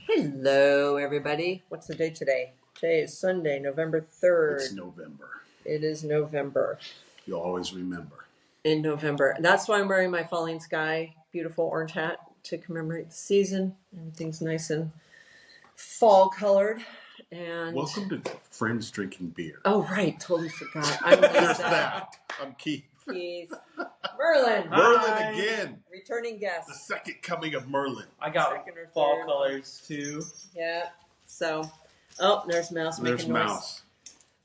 Hello, everybody. What's the date today? Today is Sunday, November 3rd. It's November. It is November. You'll always remember. In November. That's why I'm wearing my Falling Sky beautiful orange hat to commemorate the season. Everything's nice and fall colored. And welcome to Friends Drinking Beer. Oh, right. Totally forgot. I'm There's that. I'm Keith. Merlyn. Merlyn again. Returning guest. The second coming of Merlyn. I got fall colors too. Yeah. So, there's Mouse making noise. Mouse.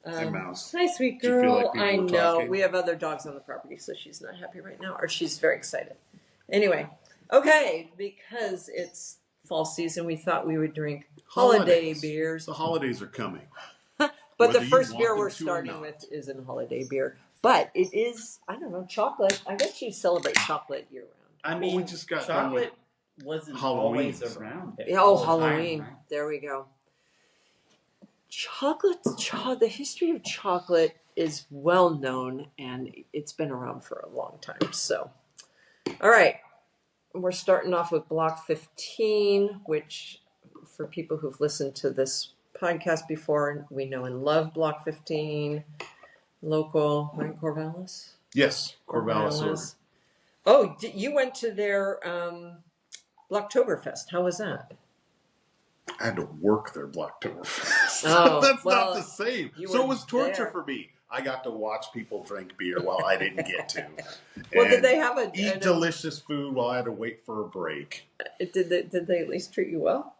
Hey, Mouse. Hi, sweet Do you feel girl. like people I were know. talking? We have other dogs on the property, so she's not happy right now, or she's very excited. Anyway, okay, because it's fall season, we thought we would drink holiday beers. The holidays are coming. But the first beer we're starting with isn't holiday beer. But it is, I don't know, chocolate. I guess you celebrate chocolate year round. I mean, we just got chocolate wasn't Halloween, always around. Yeah, Halloween. Time, right? There we go. The history of chocolate is well known, and it's been around for a long time. So, all right. We're starting off with Block 15, which for people who've listened to this podcast before, we know and love Block 15. Local, right, Corvallis? Yes, Corvallis. Oh, you went to their Blocktoberfest. How was that? I had to work their Blocktoberfest. Oh, that's not the same. So it was torture there. for me. I got to watch people drink beer while I didn't get to. Well, did they have eat delicious food while I had to wait for a break? Did they at least treat you well?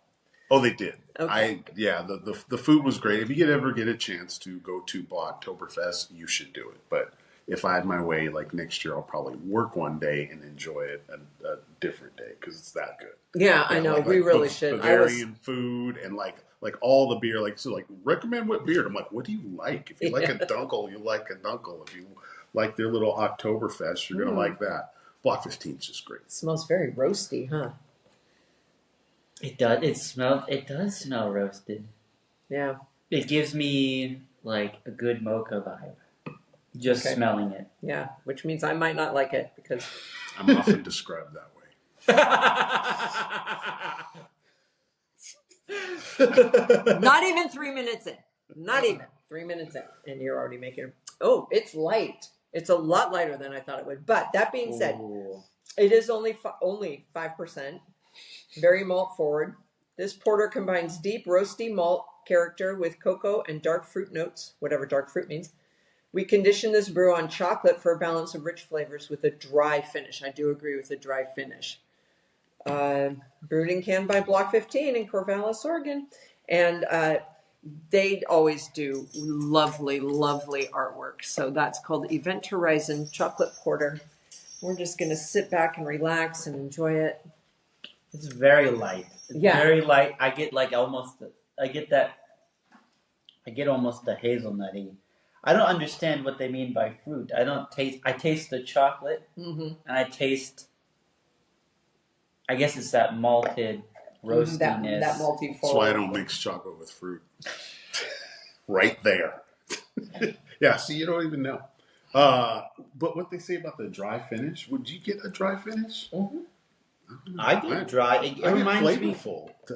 Oh, they did. Okay. The food was great. If you ever get a chance to go to Blocktoberfest, you should do it. But if I had my way, like next year, I'll probably work one day and enjoy it a different day because it's that good. Yeah, I know. We really should. Bavarian food and like all the beer. Recommend what beer? I'm like, what do you like? If you like a Dunkel, you like a Dunkel. If you like their little Oktoberfest, you're gonna like that. Block 15 is just great. It smells very roasty, huh? It does. It does smell roasted. Yeah. It gives me like a good mocha vibe. Just smelling it. Yeah, which means I might not like it because I'm often described that way. Not even 3 minutes in. Not even 3 minutes in, and you're already making. Oh, it's light. It's a lot lighter than I thought it would. But that being said, it is only 5%. Very malt forward. This porter combines deep roasty malt character with cocoa and dark fruit notes, whatever dark fruit means. We condition this brew on chocolate for a balance of rich flavors with a dry finish. I do agree with the dry finish. Brewed and canned by Block 15 in Corvallis, Oregon. And they always do lovely, lovely artwork. So that's called Event Horizon Chocolate Porter. We're just going to sit back and relax and enjoy it. It's very light. It's very light. I get almost the hazelnutty. I don't understand what they mean by fruit. I taste the chocolate, and I taste, I guess it's that malted roastiness. That malty forward. That's why I don't mix chocolate with fruit. Right there. Yeah, see, you don't even know. But what they say about the dry finish, would you get a dry finish? Mm-hmm. I get dry. It reminds me.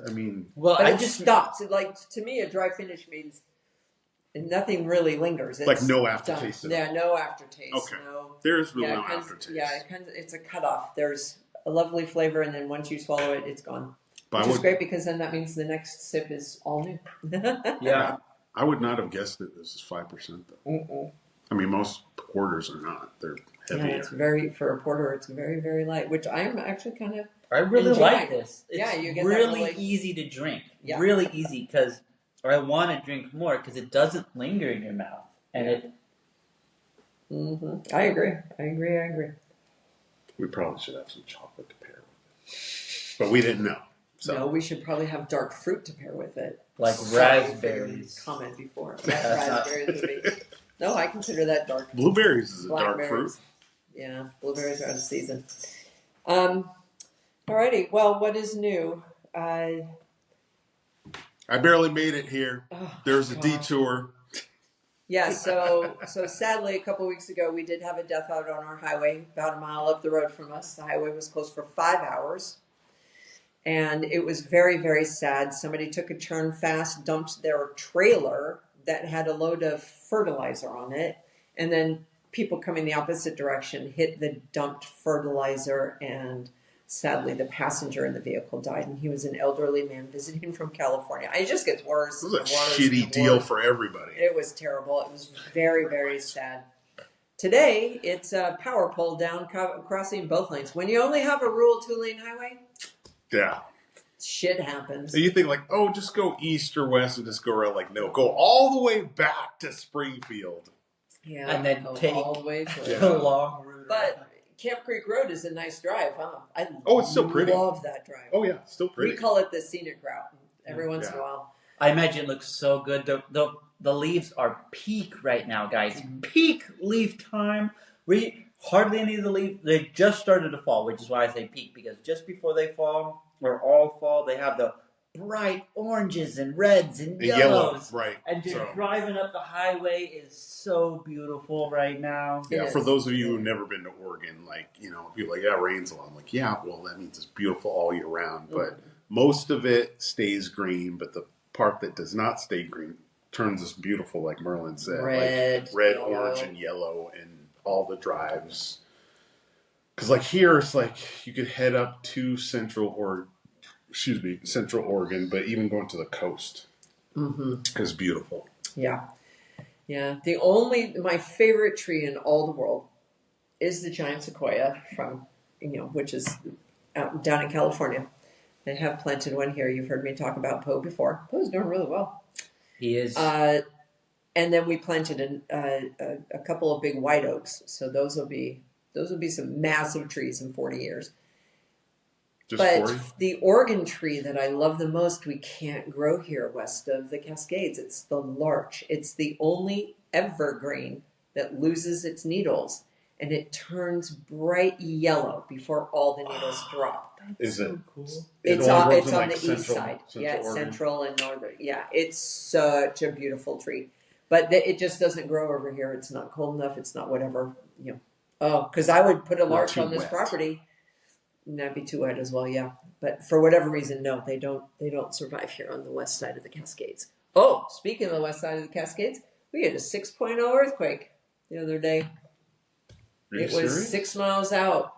I mean, well, I just stops. To me, a dry finish means nothing really lingers. It's like no aftertaste. Yeah, no aftertaste. Okay. No. There's really no aftertaste. Yeah, it's a cutoff. There's a lovely flavor, and then once you swallow it, it's gone. Which is great because then that means the next sip is all new. Yeah. I would not have guessed that this is 5% though. Mm-mm. I mean, most porters are not. They're heavier. Yeah, for a porter, it's very, very light, which I'm actually kind of. I really like this. It's you get really easy to drink. Yeah. Really easy because I want to drink more because it doesn't linger in your mouth. And it. Mm-hmm. I agree. We probably should have some chocolate to pair with it. But we didn't know. So. No, we should probably have dark fruit to pair with it. Like raspberries. Comment before. Raspberries would be. No, I consider that dark. Blueberries is a dark fruit. Yeah, blueberries are out of season. Alrighty, well, what is new? I barely made it here. There's a detour. Yeah, so sadly, a couple weeks ago, we did have a death out on our highway, about a mile up the road from us. The highway was closed for 5 hours. And it was very, very sad. Somebody took a turn fast, dumped their trailer that had a load of fertilizer on it, and then people coming the opposite direction hit the dumped fertilizer, and sadly the passenger in the vehicle died, and he was an elderly man visiting from California. It just gets worse. It was a shitty deal for everybody. It was terrible. It was very, very sad. Today, it's a power pole down crossing both lanes. When you only have a rural 2-lane highway, yeah, shit happens. So you think like, oh, just go east or west and just go around. Like, no, go all the way back to Springfield. Yeah, and then take all the way through. the long route. But Camp Creek Road is a nice drive, huh? It's still pretty. I love that drive. Oh yeah, still pretty. We call it the scenic route every once in a while. I imagine it looks so good. The leaves are peak right now, guys. Peak leaf time. We hardly any of the leaves. They just started to fall, which is why I say peak, because just before they fall, or all fall, they have the bright oranges and reds and yellows. Right. And just driving up the highway is so beautiful right now. Yeah, for those of you who've never been to Oregon, like, you know, people are like, yeah, it rains a lot. I'm like, yeah, well, that means it's beautiful all year round. But most of it stays green, but the part that does not stay green turns this beautiful, like Merlyn said. Red, orange, and yellow, and all the drives. Because, like, here, it's like you could head up to Central Oregon, but even going to the coast is beautiful. Yeah. Yeah. My favorite tree in all the world is the giant sequoia from, which is down in California. I have planted one here. You've heard me talk about Poe before. Poe's doing really well. He is. And then we planted a couple of big white oaks. So those will be some massive trees in 40 years. But 40? The Oregon tree that I love the most, we can't grow here west of the Cascades. It's the larch. It's the only evergreen that loses its needles, and it turns bright yellow before all the needles drop. Is it cool? It's on the east side. It's central and northern. Yeah, it's such a beautiful tree. But it just doesn't grow over here. It's not cold enough. It's not whatever. Because I would put a larch on this property. And that'd be too wet as well, yeah. But for whatever reason, no, they don't survive here on the west side of the Cascades. Oh, speaking of the west side of the Cascades, we had a 6.0 earthquake the other day. It was 6 miles out,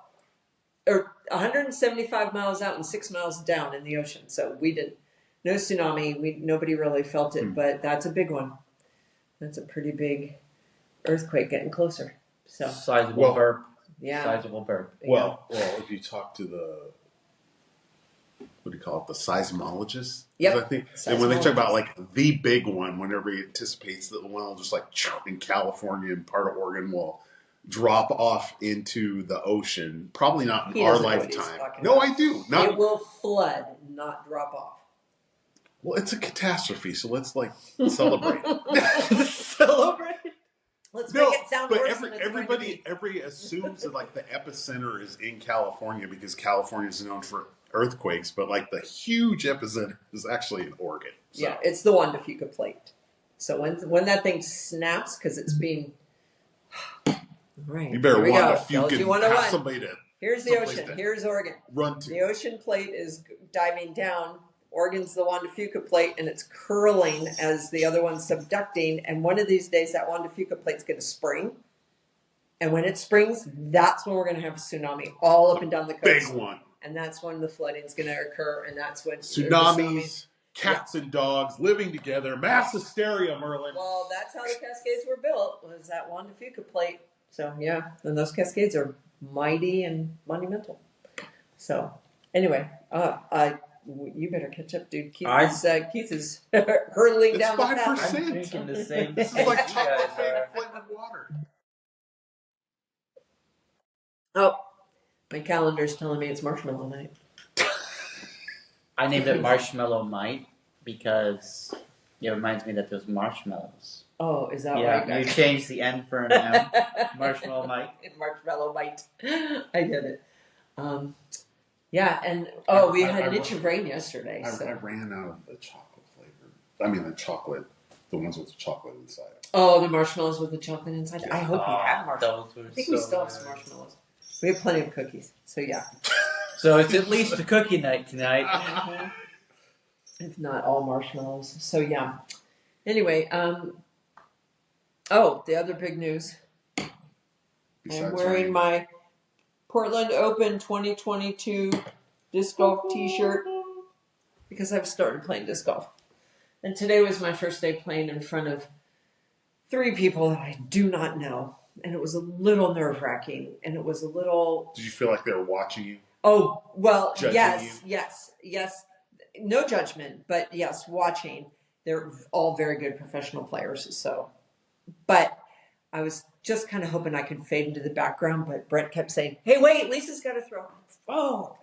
or 175 miles out and 6 miles down in the ocean. So we did no tsunami. Nobody really felt it, but that's a big one. That's a pretty big earthquake getting closer. So sizable burp. Yeah. Sizable burp. Well, if you talk to the, what do you call it, the seismologists? Yep. I think, and when they talk about like the big one, when everybody anticipates that the one will just like in California and part of Oregon will drop off into the ocean, probably not in our lifetime. No, I do. It will flood, not drop off. Well, it's a catastrophe, so let's like celebrate. Celebrate. Let's make it sound worse. But everybody assumes that like the epicenter is in California because California is known for earthquakes, but like the huge epicenter is actually in Oregon. So. Yeah, it's the Juan de Fuca plate. So when that thing snaps, because it's being right. You better Juan de Fuca and have somebody to. Here's the ocean. Here's Oregon. Run to. The ocean plate is diving down. Oregon's the Juan de Fuca plate, and it's curling as the other one's subducting. And one of these days, that Juan de Fuca plate's going to spring. And when it springs, that's when we're going to have a tsunami all up and down the coast. Big one. And that's when the flooding's going to occur. And that's when tsunamis, cats and dogs living together, mass hysteria, Merlyn. Well, that's how the Cascades were built, was that Juan de Fuca plate. So, yeah, and those Cascades are mighty and monumental. So, anyway, you better catch up, dude. Keith is hurtling down the path. I'm drinking the same. This is like chocolate flavored water. Oh, my calendar's telling me it's marshmallow night. I named it Marshmallow Might because it reminds me that there's marshmallows. Oh, is that right? Yeah, you changed the N for an M. Marshmallow Might. Marshmallow Might. I did it. Yeah, and we had an inch of rain yesterday. I ran out of the chocolate flavor. I mean, the ones with the chocolate inside. Oh, the marshmallows with the chocolate inside. Yeah. I hope you have marshmallows. I think we still have some marshmallows. We have plenty of cookies, so yeah. So it's at least a cookie night tonight. If not all marshmallows. So yeah. Anyway, oh, the other big news. I'm wearing my Portland Open 2022 disc golf t-shirt because I've started playing disc golf. And today was my first day playing in front of 3 people that I do not know. And it was a little nerve-wracking. And it was a little... Did you feel like they were watching you? Oh, well, Judging yes. No judgment, but yes, watching. They're all very good professional players. So, but I was just kind of hoping I could fade into the background. But Brett kept saying, "Hey, wait, Lisa's got to throw." Oh,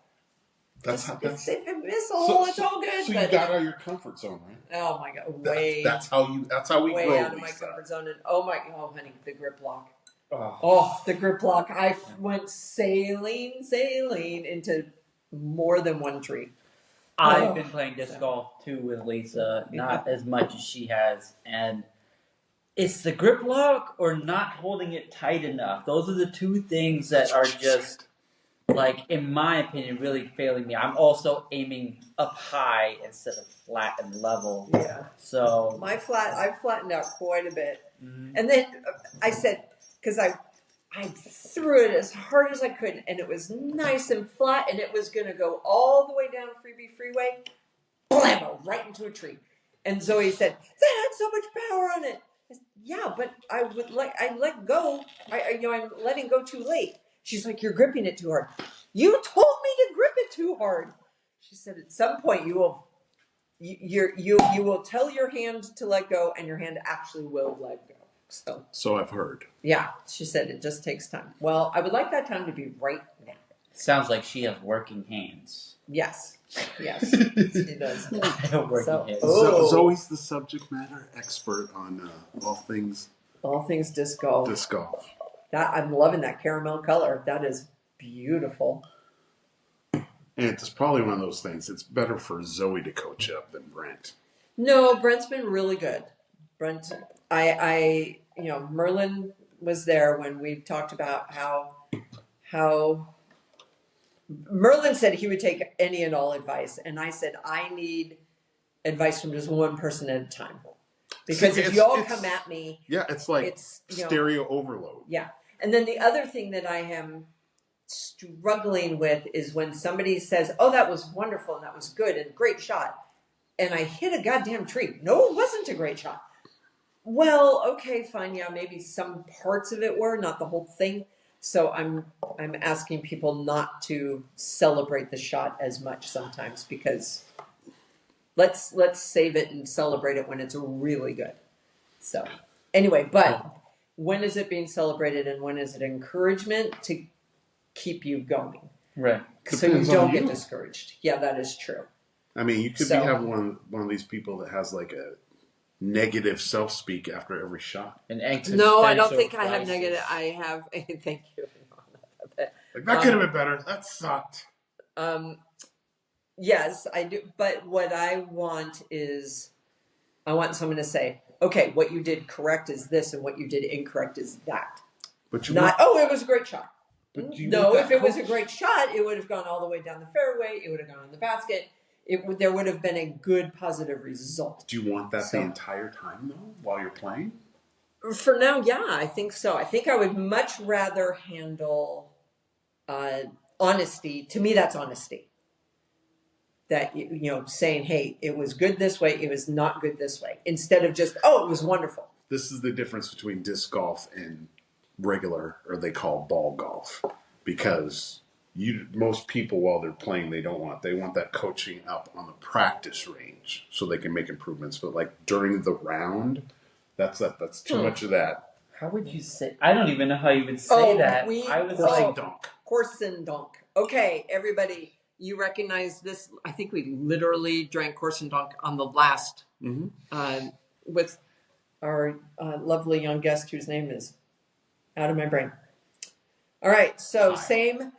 if I miss a hole, it's all good. So you got out of your comfort zone, right? Oh my God, That's how we way grow. out of my comfort zone. And oh honey, the grip lock. Oh, The grip lock. I went sailing into more than one tree. I've been playing disc golf too with Lisa, not as much as she has, and it's the grip lock or not holding it tight enough. Those are the 2 things that are just, like, in my opinion, really failing me. I'm also aiming up high instead of flat and level. Yeah. So I've flattened out quite a bit. Mm-hmm. And then I said, because I threw it as hard as I could, and it was nice and flat, and it was going to go all the way down Freebie Freeway, blammo, right into a tree. And Zoe said, "That had so much power on it." I said, "Yeah, but I let go. I'm letting go too late." She's like, "You're gripping it too hard." "You told me to grip it too hard." She said, "At some point you will tell your hand to let go, and your hand actually will let go." So I've heard. Yeah, she said it just takes time. Well, I would like that time to be right now. Sounds like she has working hands. Yes, she does. I have working hands. Zoe's the subject matter expert on all things disc golf. Disc golf. That I'm loving that caramel color. That is beautiful. And it's probably one of those things. It's better for Zoe to coach up than Brent. No, Brent's been really good. Brent, Merlyn was there when we talked about how Merlyn said he would take any and all advice, and I said I need advice from just one person at a time, because if you all come at me, it's like stereo overload. Yeah, and then the other thing that I am struggling with is when somebody says, "Oh, that was wonderful and that was good and great shot," and I hit a goddamn tree. No, it wasn't a great shot. Well, okay, fine. Yeah, maybe some parts of it were, not the whole thing. So I'm asking people not to celebrate the shot as much sometimes, because let's save it and celebrate it when it's really good. So anyway, but when is it being celebrated and when is it encouragement to keep you going? Right. So you don't get discouraged. Yeah, that is true. I mean, you could have one of these people that has like a negative self-speak after every shot. No, I don't think I have negative. I have. Thank you. Like, that could have been better. That sucked. Yes, I do. But what I want is, I want someone to say, "Okay, what you did correct is this, and what you did incorrect is that." But it was a great shot. No, if it was a great shot, it would have gone all the way down the fairway. It would have gone in the basket. There would have been a good, positive result. Do you want that the entire time, though, while you're playing? For now, yeah, I think so. I think I would much rather handle honesty. To me, that's honesty. That, saying, "Hey, it was good this way, it was not good this way," instead of just, "Oh, it was wonderful." This is the difference between disc golf and regular, or they call ball golf, because most people, while they're playing, they want that coaching up on the practice range so they can make improvements. But like during the round, that's too much of that. How would you say? I don't even know how you would say that. I was Corsendonk. Okay, everybody, you recognize this? I think we literally drank Corsendonk on the last with our lovely young guest whose name is out of my brain. All right, so same.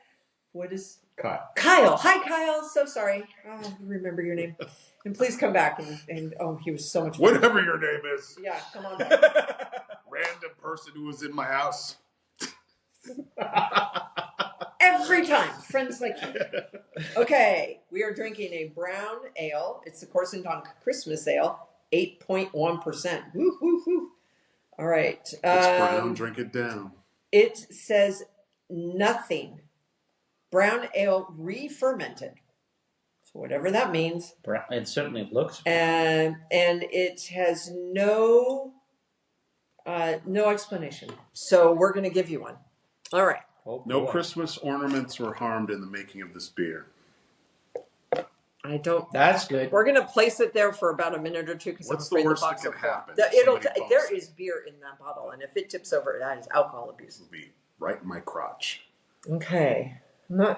What is Kyle? Kyle. Hi, Kyle. So sorry. I remember your name. And please come back. And he was so much fun. Whatever your name is. Yeah, come on back. Random person who was in my house. Free time, friends like you. Okay, we are drinking a brown ale. It's the Corsendonk Christmas Ale, 8.1%. Woo, woo, woo. All right. It's brown, drink it down. It says nothing. Brown ale re-fermented. So whatever that means. It certainly looks. And it has no explanation. So we're going to give you one. All right. Oh, no boy. Christmas ornaments were harmed in the making of this beer. I don't. That's good. We're going to place it there for about a minute or two because What's the worst that can happen? There is beer in that bottle, and if it tips over, that is alcohol abuse. It'll be right in my crotch. Okay. I'm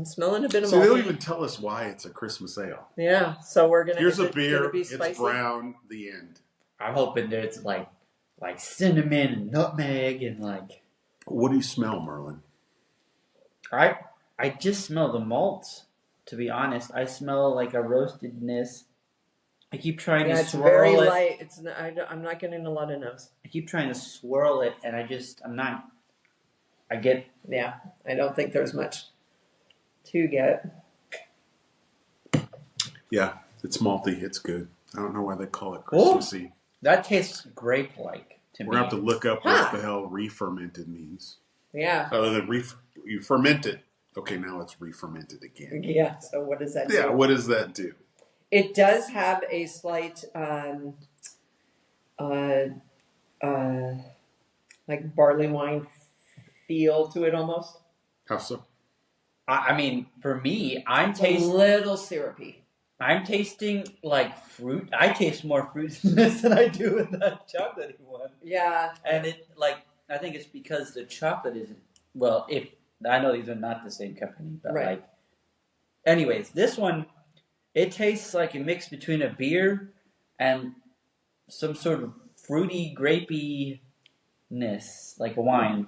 smelling a bit of So they don't malty. even tell us why it's a Christmas ale. Yeah, so we're gonna. Here's a beer. Be It's spicy? brown. The end. I'm hoping there's like cinnamon and nutmeg and like. What do you smell, Merlyn? I just smell the malts. To be honest, I smell like a roastedness. I keep trying to it's swirl very it. light. I'm not getting a lot of nose. I keep trying to swirl it, and I'm not. I get. Yeah, I don't think there's much to get. Yeah, it's malty. It's good. I don't know why they call it Christmassy. That tastes grape-like to me. We're going to have to look up what the hell re-fermented means. Yeah. Other than you ferment it. Okay, now it's re-fermented again. Yeah, so what does that do? Yeah, what does that do? It does have a slight, like barley wine feel to it almost. How so? I mean, for me, I'm It's a tasting. little syrupy. I'm tasting like fruit. I taste more fruit in this than I do in that chocolatey one. Yeah. And I think it's because the chocolate isn't. Well, if I know these are not the same company, but Right. anyways, this one, it tastes like a mix between a beer and some sort of fruity, grapey-ness, like a wine.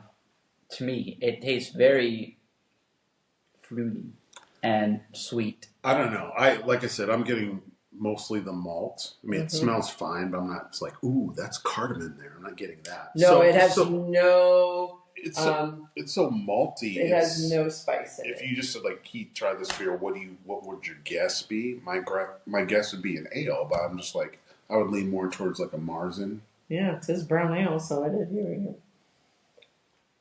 To me, it tastes very fruity and sweet. I don't know. Like I said, I'm getting mostly the malt. I mean, it smells fine, but I'm not. It's like, ooh, that's cardamom there. I'm not getting that. No, it has no. It's so malty. It has no spice in If it. you just said like, Keith, try this beer. What would your guess be? My guess would be an ale, but I'm just like, I would lean more towards like a Marzen. Yeah, it says brown ale, so I did hear it.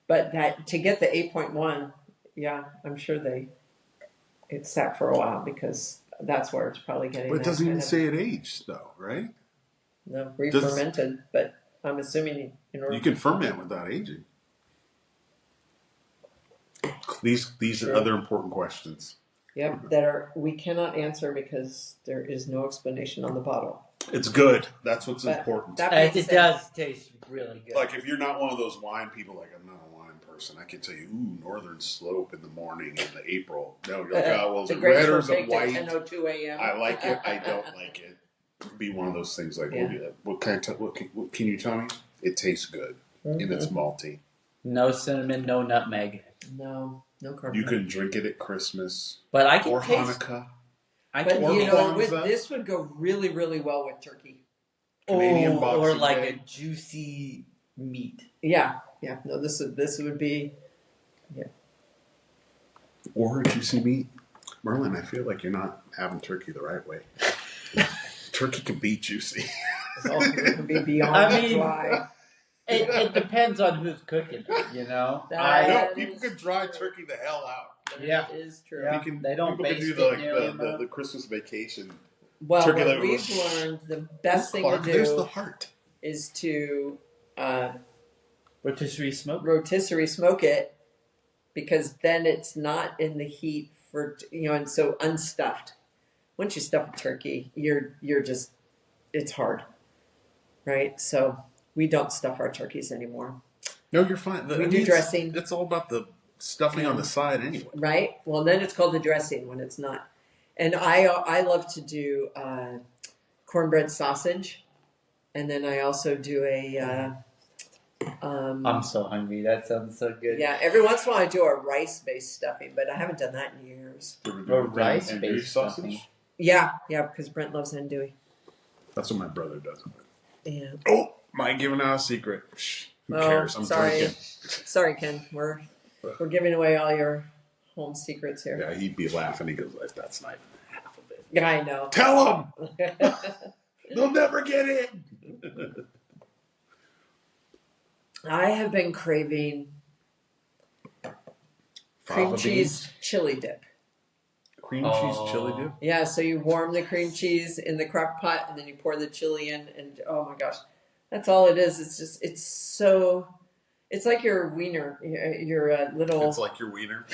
But that to get the 8.1, yeah, I'm sure it sat for a while because that's where it's probably getting. But it doesn't even say it aged, though, right? No, re-fermented, but I'm assuming in order. You can ferment without aging. These are Sure. other important questions. Yep, we cannot answer because there is no explanation on the bottle. It's good. That's what's But important. that being It said- does taste really good. Like if you're not one of those wine people, like I'm not a wine person, I can tell you, Northern Slope in the morning in the April. No, you're like, oh, well, is the it grapes red or were is it baked at white? 10:02 a.m. I like it. I don't like it. Be one of those things like, Yeah. what can you tell me? It tastes good and it's malty. No cinnamon, no nutmeg. No carbon. You can drink it at Christmas But I can or taste. Hanukkah. I But can Or you taste. know, Kwanzaa. this would go really, really well with turkey. Canadian or Boxing like Day. a juicy meat. Yeah. No, this would be. Or juicy meat. Merlyn, I feel like you're not having turkey the right way. Turkey can be juicy. It could be beyond I mean, dry. It depends on who's cooking it, you know. That No, people can dry turkey the hell out. Yeah. That is true. Yeah. They don't People can baste do it nearly the enough. Christmas vacation. Well, Turkey what leg we've was- learned, the best thing to There's the do heart. is to Rotisserie smoke. rotisserie smoke it, because then it's not in the heat for and so unstuffed. Once you stuff a turkey, you're just it's hard, right? So we don't stuff our turkeys anymore, No, you're fine. We do dressing. It's all about the stuffing on the side anyway. right? Well, then it's called the dressing when it's not. And I love to do cornbread sausage, and then I also do a. I'm so hungry. That sounds so good. Yeah, every once in a while I do a rice-based stuffing, but I haven't done that in years. Or rice-based and beef stuffing. Yeah, because Brent loves andouille. That's what my brother does. Yeah. Oh, am I giving out a secret? Shh, who Oh, cares? I'm sorry. drinking. Sorry, Ken. We're We're giving away all your home secrets here. Yeah, he'd be laughing. He goes, "That's not even half of it." Yeah, I know. Tell them they'll never get in. I have been craving cream Fava cheese beans? chili dip. Cream cheese chili dip. Yeah, so you warm the cream cheese in the crock pot and then you pour the chili in, and oh my gosh, that's all it is. It's so, it's like your wiener, your little. It's like your wiener.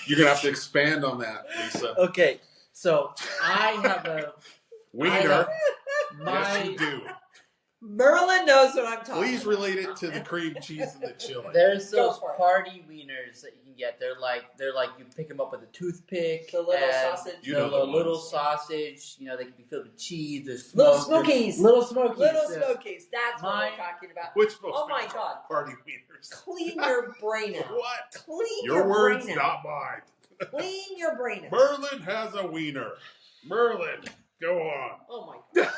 You're gonna have to expand on that, Lisa. Okay, so I have a Wiener. my Yes, you do. Merlyn knows what I'm talking Please about. relate it to the cream cheese and the chili. There's Go those for it. party wieners that you can get. They're like you pick them up with a toothpick. The little and sausage. You the know the little ones. sausage. You know, they can be filled with cheese. There's Little smoke, smokies. Little smokies. Little yes. smokies. That's what Mine- we're talking about. Which most Oh my God. party wieners? Clean your brain out. What? Clean Your words, brain out. not mine. Clean your brain out. Merlyn has a wiener. Merlyn, go on. Oh my God.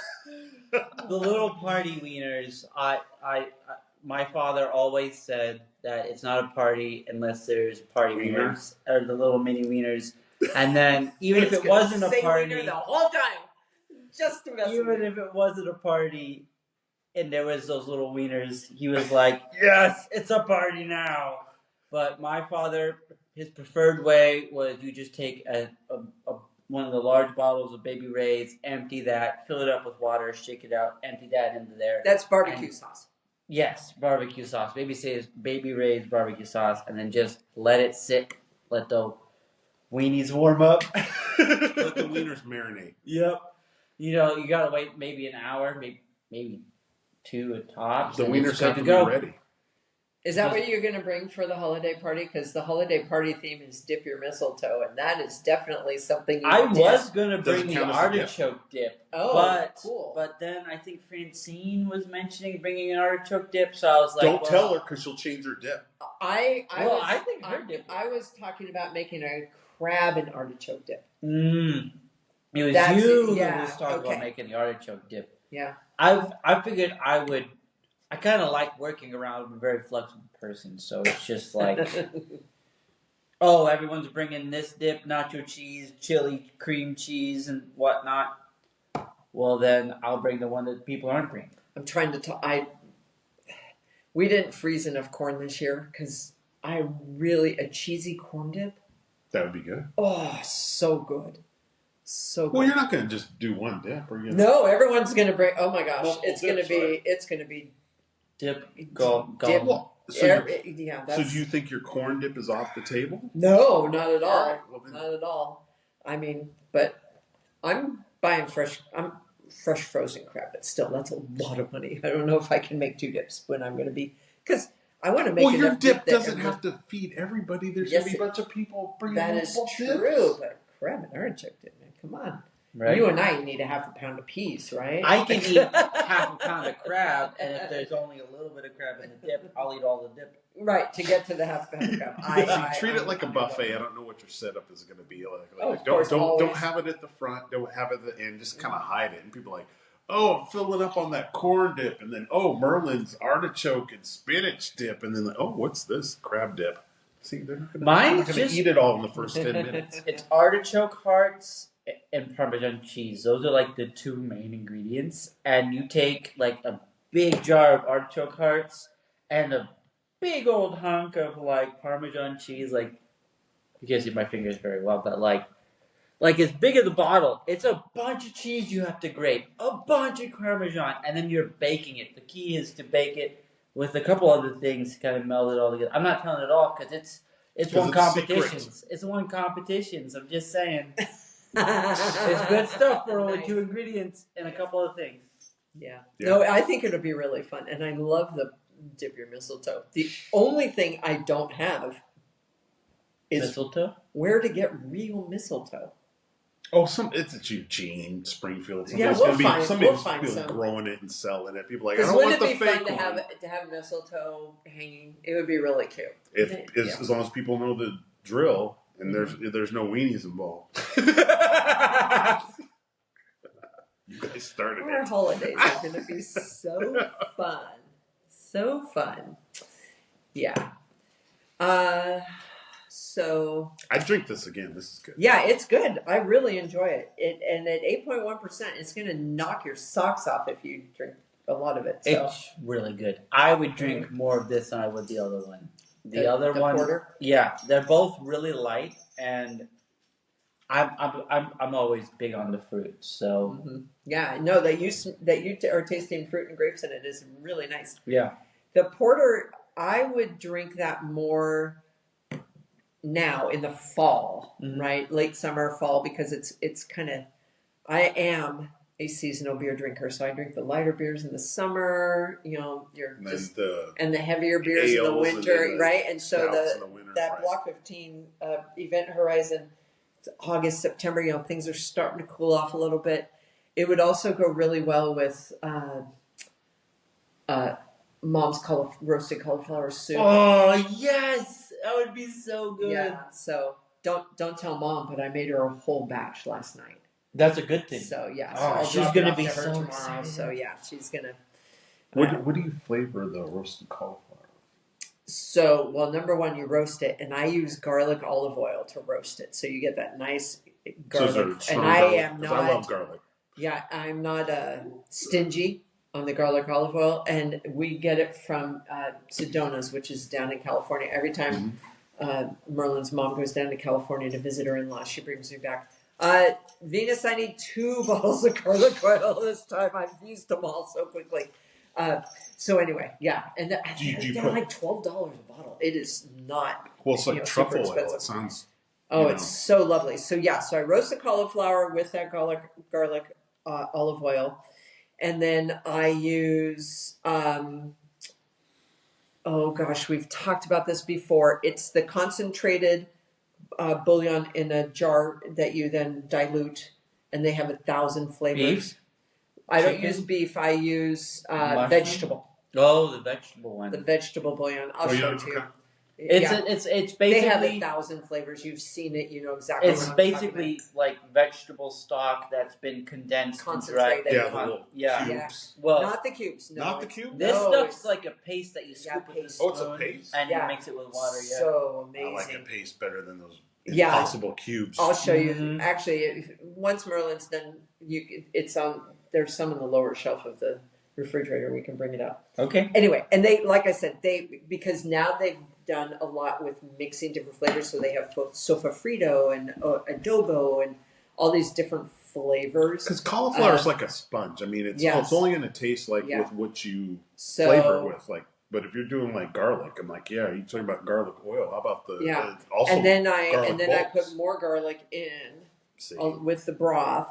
The little party wieners. My father always said that it's not a party unless there's party Wiener. wieners or the little mini wieners. And then even if He's it gonna wasn't a say party, wiener the whole time, just to mess with even you. if it wasn't a party, and there was those little wieners, he was like, "Yes, it's a party now." But my father, his preferred way was you just take a one of the large bottles of Baby Ray's, empty that, fill it up with water, shake it out, empty that into there. That's barbecue sauce. Yes, barbecue sauce. Baby Ray's barbecue sauce, and then just let it sit. Let the weenies warm up. Let the wieners marinate. Yep. You know, you gotta wait maybe an hour, maybe 2 at tops. The and wieners it's good have to go. be ready. Is that what you're going to bring for the holiday party? Because the holiday party theme is dip your mistletoe, and that is definitely something you I dip. was gonna Does bring it the count as a dip? artichoke dip, Oh, but cool. but then I think Francine was mentioning bringing an artichoke dip, so I was like, Don't well, tell her because she'll change her dip. I think her dip. I was talking about making a crab and artichoke dip. It was That's you it, yeah, that was talking okay. about making the artichoke dip. Yeah. I figured I would. I kind of like working around. I'm a very flexible person, so it's just like, oh, everyone's bringing this dip, nacho cheese, chili, cream cheese, and whatnot. Well, then I'll bring the one that people aren't bringing. I'm trying to. We didn't freeze enough corn this year because a cheesy corn dip. That would be good. Oh, so good. So good. Well, you're not going to just do one dip, are you? No, everyone's gonna bring. Oh my gosh, Multiple it's gonna dips, be. right? It's gonna be Dip, go. dip. Well, so, Yeah. so That's, do you think your corn dip is off the table? No, not at all. All right, well then- Not at all. I mean, but I'm buying fresh. I'm fresh frozen crab, but still, that's a lot of money. I don't know if I can make 2 dips when I'm going to be because I want to make. Well, your enough dip that doesn't everyone- have to feed everybody. There's Yes, going to be a bunch of people bringing That is multiple true, dips. but crab and artichoke dip, man. Come on. Right? You and I need a half a pound apiece, right? I can eat half a pound of crab, and if there's only a little bit of crab in the dip, I'll eat all the dip. Right, to get to the half a pound of crab. Treat it like a buffet. I don't know what your setup is going to be like. Oh, of don't course, always. don't have it at the front. Don't have it at the end. Just kind of hide it. And people are like, oh, I'm filling up on that corn dip, and then Merlyn's artichoke and spinach dip, and then like, oh, what's this crab dip? See, they're not Mine's going to just- eat it all in the first 10 minutes. It's artichoke hearts and Parmesan cheese. Those are like the 2 main ingredients. And you take like a big jar of artichoke hearts and a big old hunk of like Parmesan cheese. Like, you can't see my fingers very well, but like as big as the bottle. It's a bunch of cheese you have to grate, a bunch of Parmesan, and then you're baking it. The key is to bake it with a couple other things to kind of meld it all together. I'm not telling it all because it's won competitions. It's won competitions. I'm just saying. It's good stuff for only Nice. 2 ingredients and a couple of things. Yeah. Yeah. No, I think it'll be really fun. And I love the dip your mistletoe. The only thing I don't have is Mistletoe? where to get real mistletoe. Oh, it's Eugene, Springfield. Yeah, Somebody's find some. growing it and selling it. People are like, I Because don't wouldn't want it the be fake fun one. to have mistletoe hanging? It would be really cute. As long as people know the drill and there's no weenies involved. You guys started Our it. holidays are going to be so fun. So fun. Yeah. So I drink this again. This is good. yeah, it's good. I really enjoy it. And at 8.1%, it's going to knock your socks off if you drink a lot of it. So. It's really good. I would drink more of this than I would the other one. The other one, porter? Yeah, they're both really light, and I'm always big on the fruit. So yeah, no, that you are tasting fruit and grapes in it is really nice. yeah, the porter, I would drink that more now in the fall, right? Late summer, fall, because it's kind of. I am a seasonal beer drinker, so I drink the lighter beers in the summer. You know, and the heavier beers in the winter, right? And so that Block 15 Event Horizon, August, September, you know, things are starting to cool off a little bit. It would also go really well with Mom's roasted cauliflower soup. Oh yes, that would be so good. Yeah. So don't tell Mom, but I made her a whole batch last night. That's a good thing. So yeah, so she's gonna be to her so tomorrow. excited. So yeah, she's gonna. What do you flavor the roasted cauliflower? So, well, number one, you roast it, and I use garlic olive oil to roast it, so you get that nice garlic. And I love garlic. Yeah, I'm not stingy on the garlic olive oil, and we get it from Sedona's, which is down in California. Every time Merlyn's mom goes down to California to visit her in-laws, she brings me back. Venus, I need 2 bottles of garlic oil this time. I've used them all so quickly. So anyway, yeah, and they're like $12 a bottle. It is not. Well, it's like truffle oil. Expensive. It sounds. Oh, it's so lovely. So yeah, so I roast the cauliflower with that garlic olive oil, and then I use. Oh gosh, we've talked about this before. It's the concentrated bouillon in a jar that you then dilute, and they have 1,000 flavors. Beef? I don't use beef. I use vegetable. Oh, the vegetable one. The vegetable bouillon. I'll show it to you. It's basically. They have 1,000 flavors. You've seen it. You know exactly. It's basically like vegetable stock that's been condensed, concentrated. Yeah. Cubes. Well, not the cubes. No. Not the cube. This No, stuff's like a paste that you scoop with a spoon. Oh, it's a paste. And you mix it with water. Yeah. So amazing. I like a paste better than those Yeah. impossible cubes. I'll show you. Actually, once Merlyn's done, it's on. There's some in the lower shelf of the refrigerator. We can bring it up. Okay. Anyway, and they, like I said, because now they've done a lot with mixing different flavors. So they have sofrito and adobo and all these different flavors. Because cauliflower is like a sponge. I mean, it's only going to taste like with what you flavor with, like. But if you're doing like garlic, I'm like, yeah, you're talking about garlic oil. How about the also? And then I put more garlic in with the broth,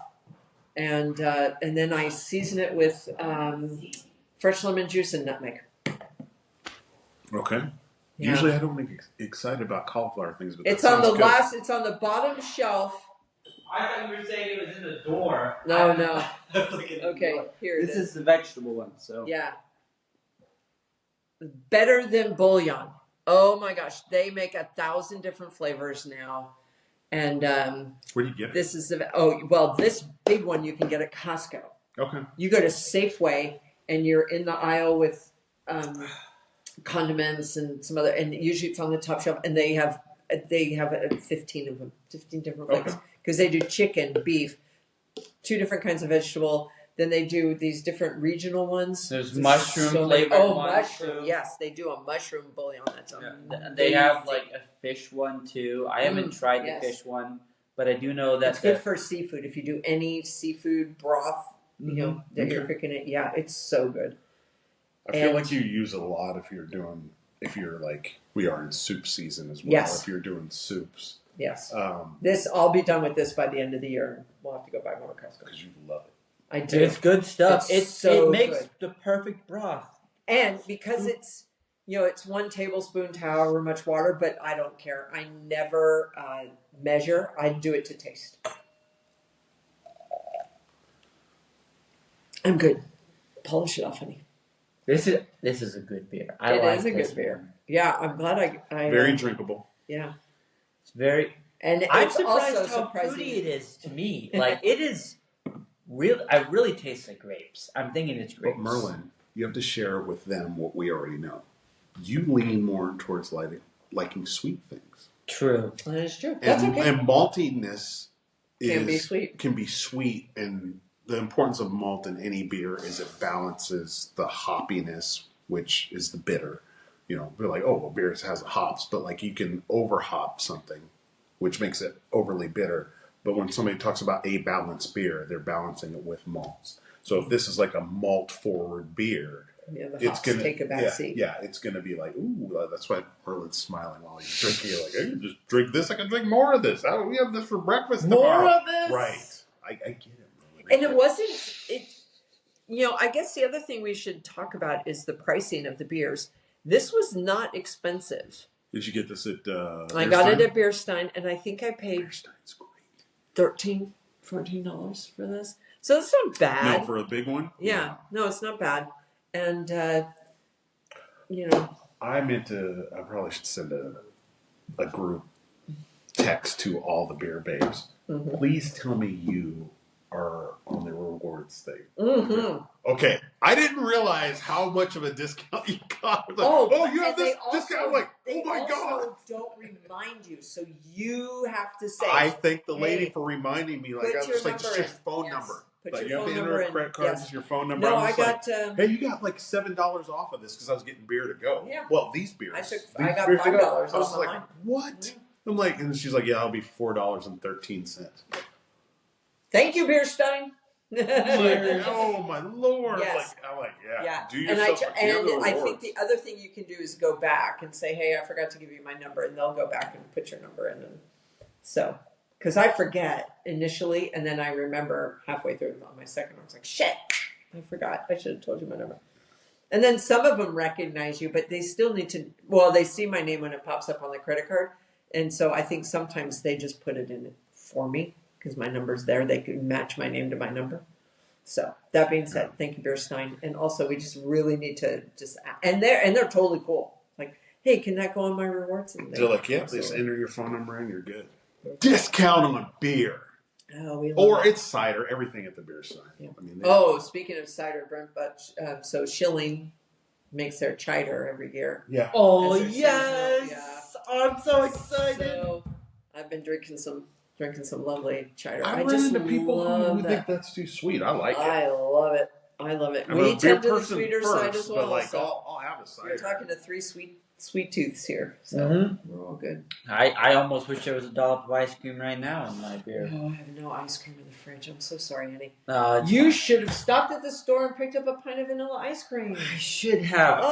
and then I season it with fresh lemon juice and nutmeg. Okay. Yeah. Usually I don't get excited about cauliflower things, but it's on the last. It's on the bottom shelf. I thought you were saying it was in the door. No. Okay, here it is. This is the vegetable one. So yeah. Better than bouillon. Oh my gosh, they make 1,000 different flavors now, and where do you get it? This is this big one you can get at Costco. Okay. You go to Safeway and you're in the aisle with condiments and some other, and usually it's on the top shelf, and they have 15 of them, 15 different flavors because they do chicken, beef, 2 different kinds of vegetable. Then they do these different regional ones. There's mushroom flavored ones. Mushroom. Yes, they do a mushroom bouillon. That's amazing. They have like a fish one too. I haven't tried the fish one, but I do know that it's good for seafood. If you do any seafood broth, you know that you're cooking it. Yeah, it's so good. I feel like you use a lot if you're like we are in soup season as well. Yes. If you're doing soups. Yes. I'll be done with this by the end of the year. We'll have to go buy more at Costco. Because you love it. I do. It's good stuff. It makes the perfect broth. And because it's 1 tablespoon to however much water, but I don't care. I never measure. I do it to taste. I'm good. Polish it off, honey. This is a good beer. It is a good beer. Yeah, I'm glad I very drinkable. Yeah. It's very. And I'm it's surprised also how fruity it is to me. Like it is. I really taste like grapes. I'm thinking it's grapes. But Merlyn, you have to share with them what we already know. You lean more towards liking sweet things. True. That is true. That's okay. And maltiness Can be sweet. Can be sweet, and the importance of malt in any beer is it balances the hoppiness, which is the bitter. You know, we're like, oh, well, beer has hops, but like you can over hop something, which makes it overly bitter. But when somebody talks about a balanced beer, they're balancing it with malts. So if this is like a malt forward beer, the hops take a back seat. Yeah, it's gonna be like, ooh, that's why Merlyn's smiling while he's drinking. You're like, I can just drink this. I can drink more of this. We have this for breakfast tomorrow. More of this, right? I get it. And it wasn't. I guess the other thing we should talk about is the pricing of the beers. This was not expensive. Did you get this at? I got it at Beerstein, and I think I paid Beerstein's great. $14 for this. So it's not bad. No, for a big one. Yeah. No, it's not bad. And I probably should send a group text to all the beer babes. Mm-hmm. Please tell me you are on the rewards thing. Mm-hmm. Okay, I didn't realize how much of a discount you got. Like, you have this discount. I'm like, oh my god! Don't remind you, so you have to say. I thank the lady for reminding me. Like, I was just like, just your phone number. Put like, your you phone have to number enter a credit card, just your phone number. No, I got. Hey, you got like $7 off of this because I was getting beer to go. Yeah. Well, these beers. I got $5 off. I was like, mine. what? I'm like, and she's like, yeah, it'll be $4.13. Thank you, Beerstein. Oh my lord! Yes. I'm like, yeah. Do and yourself I think the other thing you can do is go back and say, hey, I forgot to give you my number, and they'll go back and put your number in. And so, because I forget initially, and then I remember halfway through on my second one, I was like, shit, I forgot. I should have told you my number. And then some of them recognize you, but they still need to. Well, they see my name when it pops up on the credit card, and so I think sometimes they just put it in for me. Because my number's there, they can match my name to my number. So that being said, thank you, Beerstein. And also, we just really need to and they're totally cool. Like, hey, can that go on my rewards? And they're like, yeah, just enter your phone number and you're good. Discount on beer. Oh, it's cider. Everything at the Beerstein. Yeah. I mean, speaking of cider, Brent, but so Schilling makes their chaider every year. Yeah. Oh yes, I'm so excited. So I've been drinking some lovely chaider. I run into people who think that's too sweet. I like it. I love it. I'm we a tend beer to the sweeter side as well. But like, I'll have a cider. You're talking to three sweet tooths here, so we're all good. I almost wish there was a dollop of ice cream right now in my beer. Oh, I have no ice cream in the fridge. I'm so sorry, Annie. You should have stopped at the store and picked up a pint of vanilla ice cream. I should have.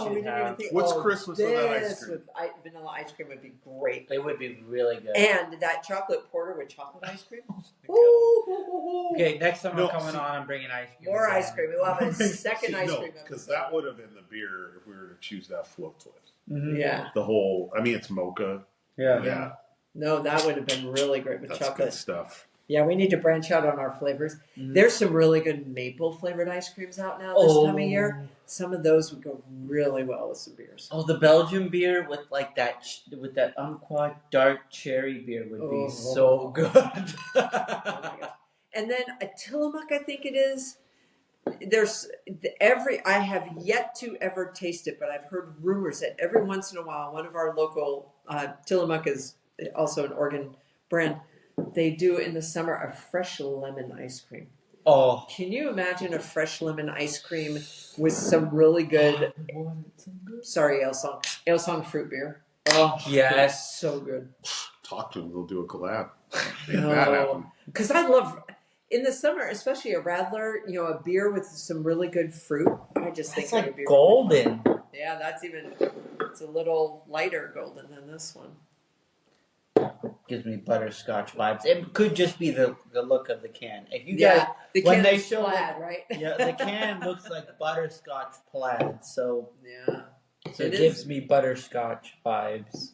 We didn't even think. What's Christmas without ice cream? With vanilla ice cream would be great. It would be really good. And that chocolate porter with chocolate ice cream. Ooh. Okay, next time I'm coming on, I'm bringing ice cream. More ice cream. We'll have a second ice cream. Because that would have been the beer if we were to choose that float twist. Mm-hmm. Yeah. The whole, it's mocha. Yeah. No, that would have been really great with chocolate. Good stuff. Yeah, we need to branch out on our flavors. Mm-hmm. There's some really good maple flavored ice creams out now this time of year. Some of those would go really well with some beers. Oh, the Belgian beer with like that Umpqua dark cherry beer would be so good. Oh my gosh. And then a Tillamook, I think it is. I have yet to ever taste it, but I've heard rumors that every once in a while, one of our local Tillamook is also an Oregon brand. They do in the summer a fresh lemon ice cream. Oh, can you imagine a fresh lemon ice cream with some really good? Sorry, Ale Fruit beer. Oh yes, so good. Talk to them; they'll do a collab. Make that happen. Because I love. In the summer, especially a Radler, a beer with some really good fruit. I just think that would be golden. Yeah, it's a little lighter golden than this one. Gives me butterscotch vibes. It could just be the look of the can. If you guys, the when can they is show plaid, right? Yeah, the can looks like butterscotch plaid. So it gives me butterscotch vibes.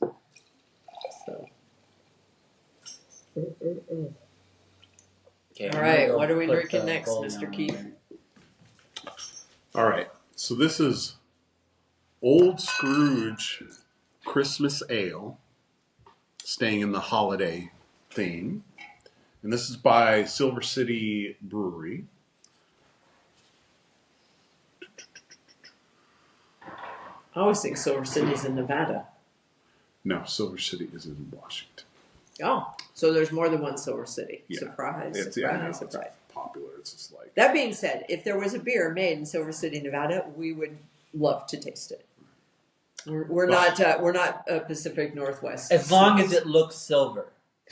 So. Okay, all right, what are we drinking next, Mr. Keith? All right, so this is Old Scrooge Christmas Ale, staying in the holiday theme. And this is by Silver City Brewery. I always think Silver City's in Nevada. No, Silver City is in Washington. Oh, so there's more than one Silver City. Yeah. Surprise, It's surprise, surprise. It's popular. It's just like. That being said, if there was a beer made in Silver City, Nevada, we would love to taste it. We're not Pacific Northwest. As long as it looks silver,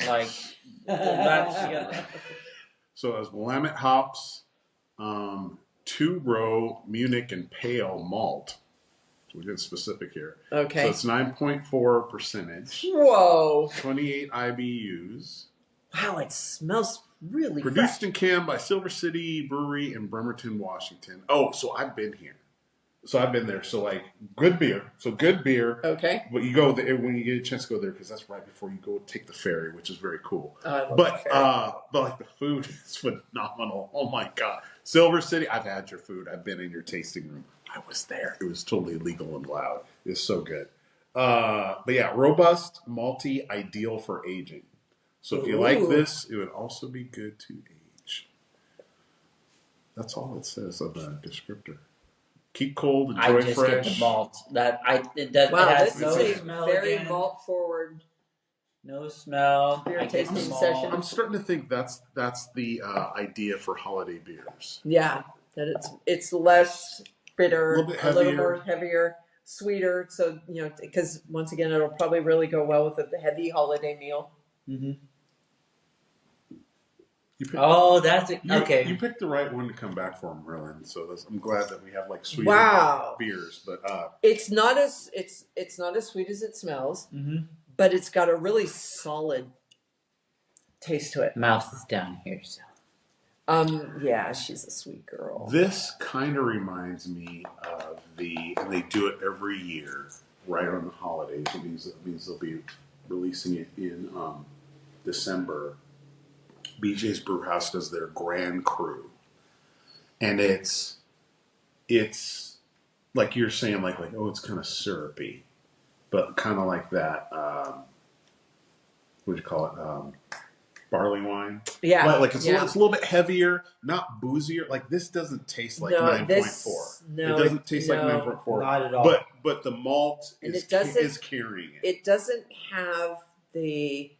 like that's. So it has Willamette hops, 2-row Munich and pale malt. So we get specific here. Okay. So it's 9.4%. Whoa. 28 IBUs. Wow, it smells really Produced fresh. and canned by Silver City Brewery in Bremerton, Washington. Oh, so I've been here. So I've been there. So like good beer. Okay. But you go there when you get a chance to go there because that's right before you go take the ferry, which is very cool. I love But the ferry. but like the food is phenomenal. Oh my god, Silver City! I've had your food. I've been in your tasting room. I was there. It was totally legal and loud. It's so good. But yeah, robust, malty, ideal for aging. So if you like this, it would also be good to age. That's all it says on the descriptor. Keep cold, enjoy I just fresh. get the malt. It does. Wow, it has this no is a smell very again. malt forward. No smell. Beer I get tasting the malt. session. I'm starting to think that's the idea for holiday beers. Yeah, that it's less bitter, A little bit a little heavier. more heavier, sweeter. So because once again, it'll probably really go well with the heavy holiday meal. Mm-hmm. That's it. Okay. You picked the right one to come back for, Merlyn. So I'm glad that we have like sweet beers. But It's not as sweet as it smells, but it's got a really solid taste to it. Mouth is down here, so. Yeah, she's a sweet girl. this kind of reminds me of and they do it every year, right on the holidays. It means they'll be releasing it in December. BJ's Brewhouse does their Grand Cru, and it's like you're saying, like oh, it's kind of syrupy, but kind of like that. What do you call it? Barley wine. Yeah, like it's a little bit heavier, not boozier. Like this doesn't taste like 9.4. No, it doesn't taste like 9.4. Not at all. But the malt And is carrying it. It doesn't have the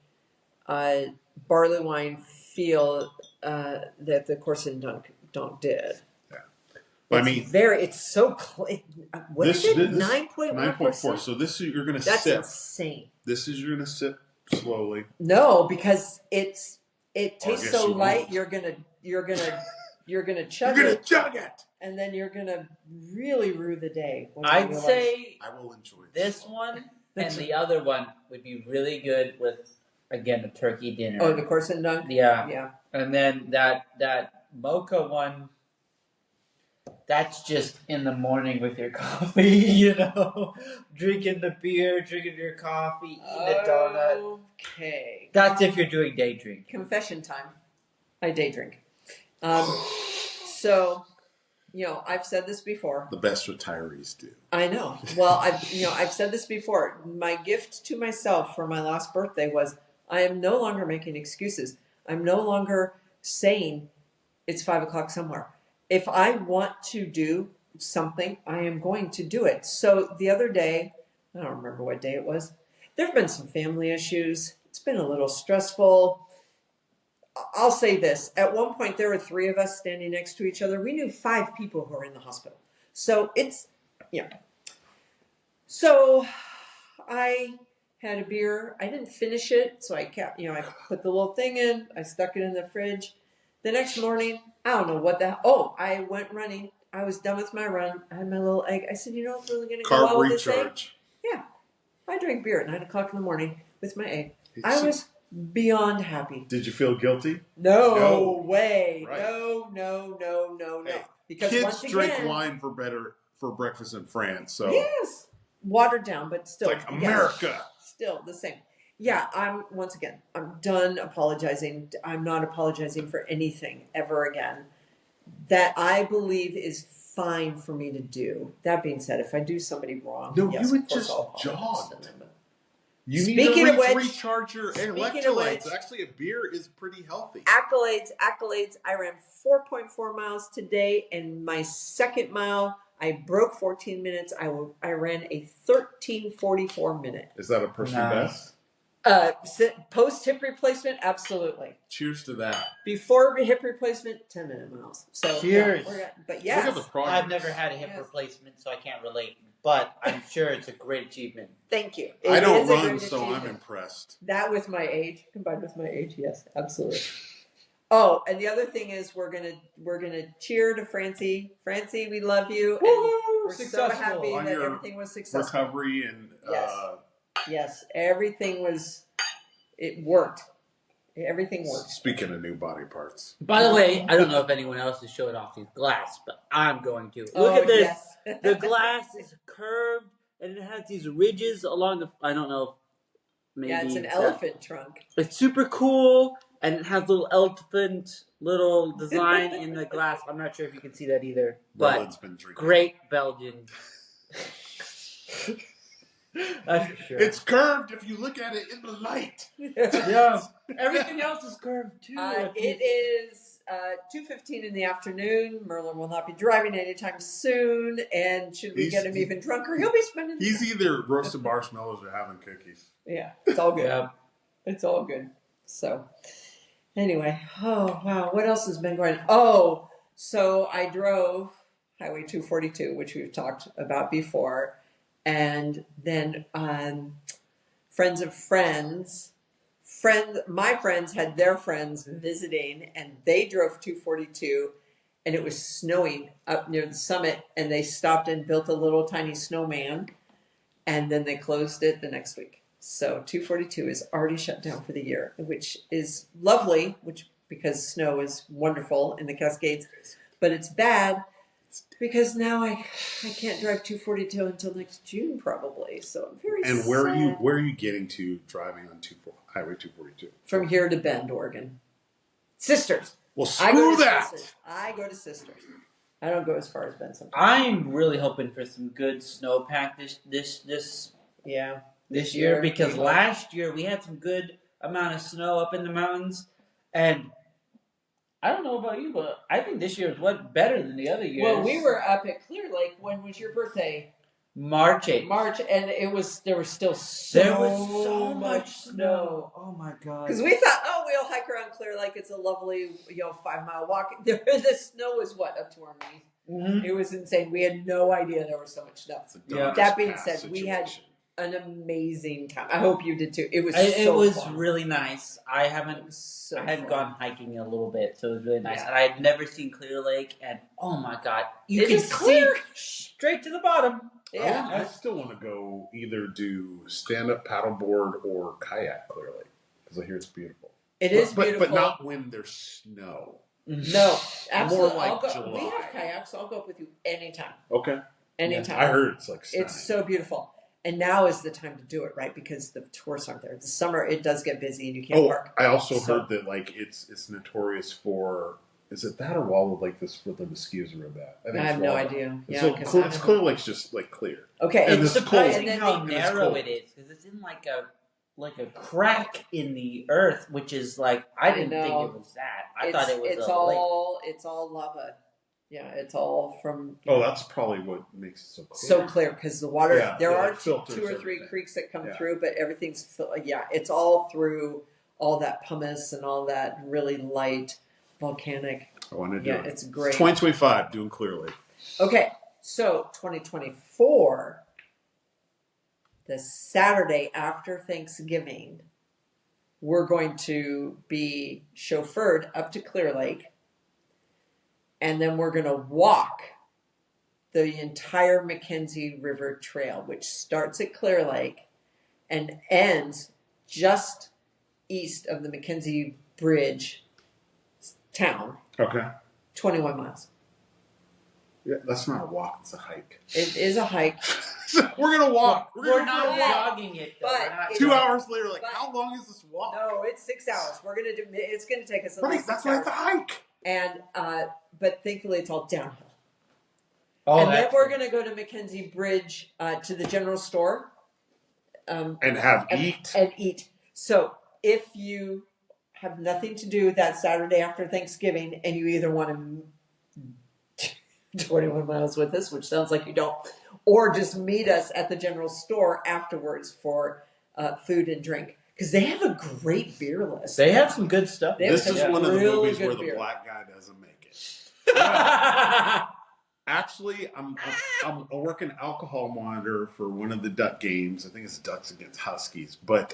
barley wine feel that the Corsendonk did. Yeah. It's so clean. What is it? 9.1%? 9.4. So this is you're going to That's sip. insane. This is you're going to sip slowly. No, because it tastes so you light. won't. You're gonna chug You're going it, to chug it. and then you're gonna really rue the day. when you I'd realize- say I will enjoy this one and the other one would be really good with, again, a turkey dinner. Oh, the Corsendonk. Yeah. Yeah. And then that mocha one, that's just in the morning with your coffee, drinking the beer, drinking your coffee, eating a donut. Okay. That's if you're doing day drink. Confession time. I day drink. So, I've said this before. The best retirees do. I know. Well, I've said this before. My gift to myself for my last birthday was I am no longer making excuses. I'm no longer saying it's 5:00 somewhere. If I want to do something, I am going to do it. So the other day, I don't remember what day it was. There have been some family issues. It's been a little stressful. I'll say this. At one point, there were 3 of us standing next to each other. We knew 5 people who were in the hospital. So it's, So I had a beer. I didn't finish it. So I kept, I put the little thing in. I stuck it in the fridge. The next morning, I don't know what I went running. I was done with my run. I had my little egg. I said, it's really going to go well with this egg. recharge. Yeah. I drank beer at 9:00 in the morning with my egg. I was beyond happy. Did you feel guilty? No way. Right. No. Hey, Because kids once drink again, wine for breakfast in France. So yes, watered down, but still, it's like America. still the same. Yeah, I'm done apologizing. I'm not apologizing for anything ever again. That I believe is fine for me to do. That being said, if I do somebody wrong, No, yes, you would of course just I'll apologize jog. to them. You Speaking need of to which- recharge your speaking of electrolytes. which- Actually, a beer is pretty healthy. Accolades. I ran 4.4 miles today, and my second mile, I broke 14 minutes. I ran a 13:44 minute. Is that a personal best? Post hip replacement, absolutely. Cheers to that. Before hip replacement, 10-minute miles. So cheers. But yes, Look at the progress. I've never had a hip replacement, so I can't relate. But I'm sure it's a great achievement. thank you. I don't is a run, great so I'm achievement. impressed. That with my age, combined with my age, yes, absolutely. Oh, and the other thing is we're gonna cheer to Francie. Francie, we love you. And we're Successful. so happy On that your everything was successful. Recovery and Yes, everything was. It worked. Everything worked. Speaking of new body parts. By the way, I don't know if anyone else is showing off these glass, but I'm going to. Look at this. Yes. The glass is curved, and it has these ridges along the. I don't know. Maybe Yeah, it's an elephant trunk. It's super cool, and it has little design in the glass. I'm not sure if you can see that either, but Merlyn's been drinking. great Belgian. That's for sure. It's curved if you look at it in the light. Yeah. Everything else is curved too. It is 2:15 in the afternoon. Merlyn will not be driving anytime soon, and should we get him even drunker, he'll be spending. He's either roasting marshmallows or having cookies. Yeah, it's all good. Yeah. It's all good. So, anyway, oh wow, what else has been going on? Oh, so I drove Highway 242, which we've talked about before, and then my friends had their friends visiting, and they drove 242, and it was snowing up near the summit, and they stopped and built a little tiny snowman, and then they closed it the next week. So 242 is already shut down for the year, which is lovely, because snow is wonderful in the Cascades, but it's bad because now I can't drive 242 until next June probably. So I'm very And sad. where are you getting to driving on Highway 242? From here to Bend, Oregon. Sisters. Well, I go screw to that. Sisters. I go to Sisters. I don't go as far as Bend sometimes. I'm really hoping for some good snowpack this year because last year we had some good amount of snow up in the mountains, and I don't know about you, but I think this year is better than the other years. Well, we were up at Clear Lake. When was your birthday? March 8th. March, and there was so much snow. Oh my god! Because we thought, we'll hike around Clear Lake. It's a lovely, 5-mile walk. The snow was up to our knees. Mm-hmm. It was insane. We had no idea there was so much snow. Yeah. That being said, we had an amazing time. I hope you did too. It was fun. Really nice. I hadn't gone hiking in a little bit, so it was really nice. Yeah. And I had never seen Clear Lake, and oh my god, you It can is clear. see straight to the bottom. Yeah. I still want to go either do stand-up paddleboard or kayak Clear Lake because I hear it's beautiful. It is beautiful. But not when there's snow. No, absolutely. More like I'll go. July. We have kayaks. I'll go up with you anytime. Okay. Anytime. I heard it's like stunning. It's so beautiful. And now is the time to do it, right? Because the tourists aren't there. The summer, it does get busy and you can't park. I also heard that it's notorious for, is it that or Wall like this where the mosquitoes are real bad? I have no idea. Yeah, so Clear Lake's just like clear. Okay, and it's surprising cold. how narrow it is because it's in like a crack in the earth, which is like I didn't think it was that. I thought it was it's all lava. Yeah, it's all from. That's probably what makes it so clear. So clear because the water. Yeah, there are filters 2 or 3 everything. creeks that come through, but everything's it's all through all that pumice and all that really light volcanic. I want to do it. It's great. It's 2025 doing Clear Lake. Okay, so 2024, the Saturday after Thanksgiving, we're going to be chauffeured up to Clear Lake. And then we're going to walk the entire McKenzie River Trail, which starts at Clear Lake and ends just east of the McKenzie Bridge town. Okay. 21 miles. Yeah, that's not a walk, it's a hike. It is a hike. We're going to walk. We're not jogging it, though. But 2 hours later, how long is this walk? No, it's 6 hours. It's going to take us at Right, least 6 that's hours. why it's a hike. And but thankfully it's all downhill. Oh, and then we're going to go to McKenzie Bridge to the general store And eat. So if you have nothing to do that Saturday after Thanksgiving and you either want to 21 miles with us, which sounds like you don't, or just meet us at the general store afterwards for food and drink. Because they have a great beer list. They have some good stuff. This is one of the really movies where the beer. black guy doesn't make it. Actually, I'm working alcohol monitor for one of the Duck games. I think it's Ducks against Huskies. But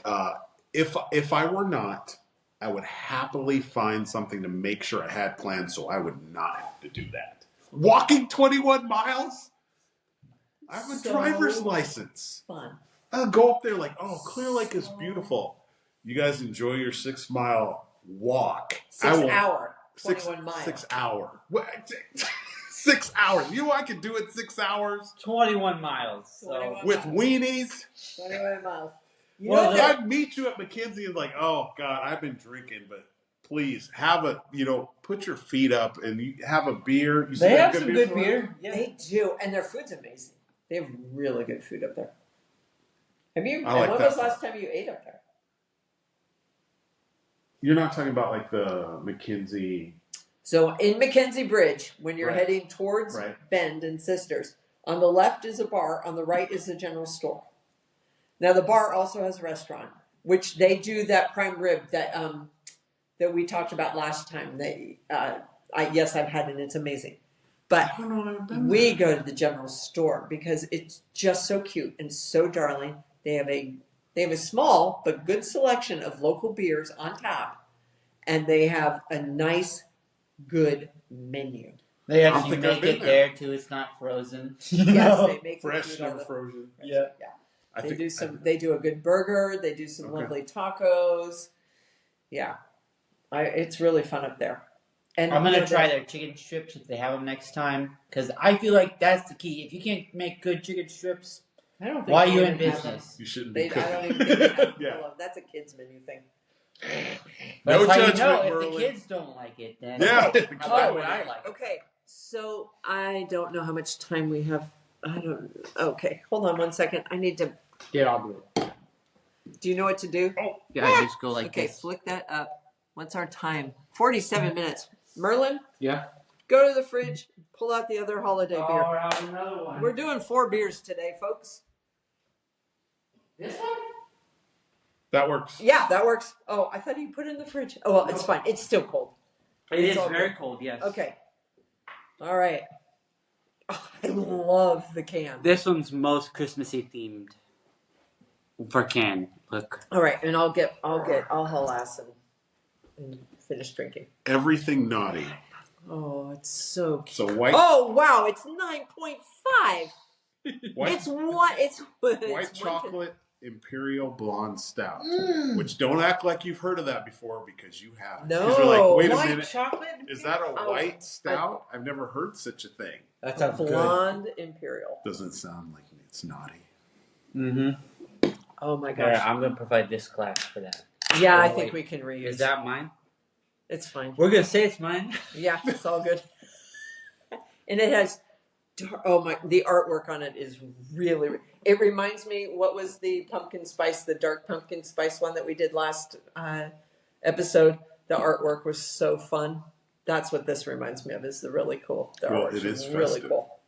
if I were not, I would happily find something to make sure I had planned so I would not have to do that. Walking 21 miles? I have a driver's license. Fun. I'll go up there like, oh, Clear Lake is beautiful. You guys enjoy your 6 mile walk. 6 hour. 21 miles. 6 hour. What? 6 hours. You know what I could do in 6 hours? 21 miles. So. 21 With miles. weenies? 21 miles. Well, I'd meet you at McKenzie and like, oh, God, I've been drinking, but please have put your feet up and you have a beer. They have some good beer. Yeah. They do. And their food's amazing. They have really good food up there. When was the last time you ate up there? You're not talking about like the McKenzie. So in McKenzie Bridge, when you're Right. heading towards Bend and Sisters, on the left is a bar, on the right is the general store. Now the bar also has a restaurant, which they do that prime rib that we talked about last time. I've had it, it's amazing. But we go to the general store because it's just so cute and so darling. They have a small but good selection of local beers on tap, and they have a nice, good menu. They actually make it there too. It's not frozen. Yes, they make fresh, never frozen. Yeah. They do a good burger. They do some lovely tacos. Yeah, it's really fun up there. And I'm gonna try their chicken strips if they have them next time, because I feel like that's the key. If you can't make good chicken strips, I don't think why are you in business? You shouldn't be cooking. I don't even think they have Yeah. That's a kids menu thing. That's No how judgment, you know if Merlyn. the kids don't like it. Then Yeah. why would I like it? Okay, so I don't know how much time we have. Okay, hold on one second. I need to. Yeah, I'll do it. Do you know what to do? Yeah, just go like Okay, this. flick that up. What's our time? 47 minutes. Merlyn, Yeah. go to the fridge, pull out the other holiday beer. I'll have another one. We're doing 4 beers today, folks. This one? That works. Yeah, that works. Oh, I thought you put it in the fridge. Oh, well, it's fine. It's still cold. It It's is all very good. cold. Yes. Okay. All right. Oh, I love the can. This one's most Christmassy themed. For can. Look. All right, and I'll haul ass and finish drinking. Everything naughty. Oh, it's so cute. So white. Oh wow, it's 9.5. White, It's one. It's white chocolate imperial blonde stout. Which don't act like you've heard of that before because you haven't. 'Cause No, you're like, wait a white minute. chocolate. Is that a white stout? I've never heard such a thing. That A blonde imperial. Doesn't sound like it's naughty. Mm-hmm. Oh my Yeah, gosh. I'm gonna provide this glass for that. Yeah, I Oh, think wait. we can reuse. Is that mine? It's fine. We're gonna say it's mine. Yeah, it's all good. And it has. The artwork on it is really. It reminds me. What was the pumpkin spice? The dark pumpkin spice one that we did last episode. The artwork was so fun. That's what this reminds me of. Is the really cool. The Well, artwork it is really festive. cool.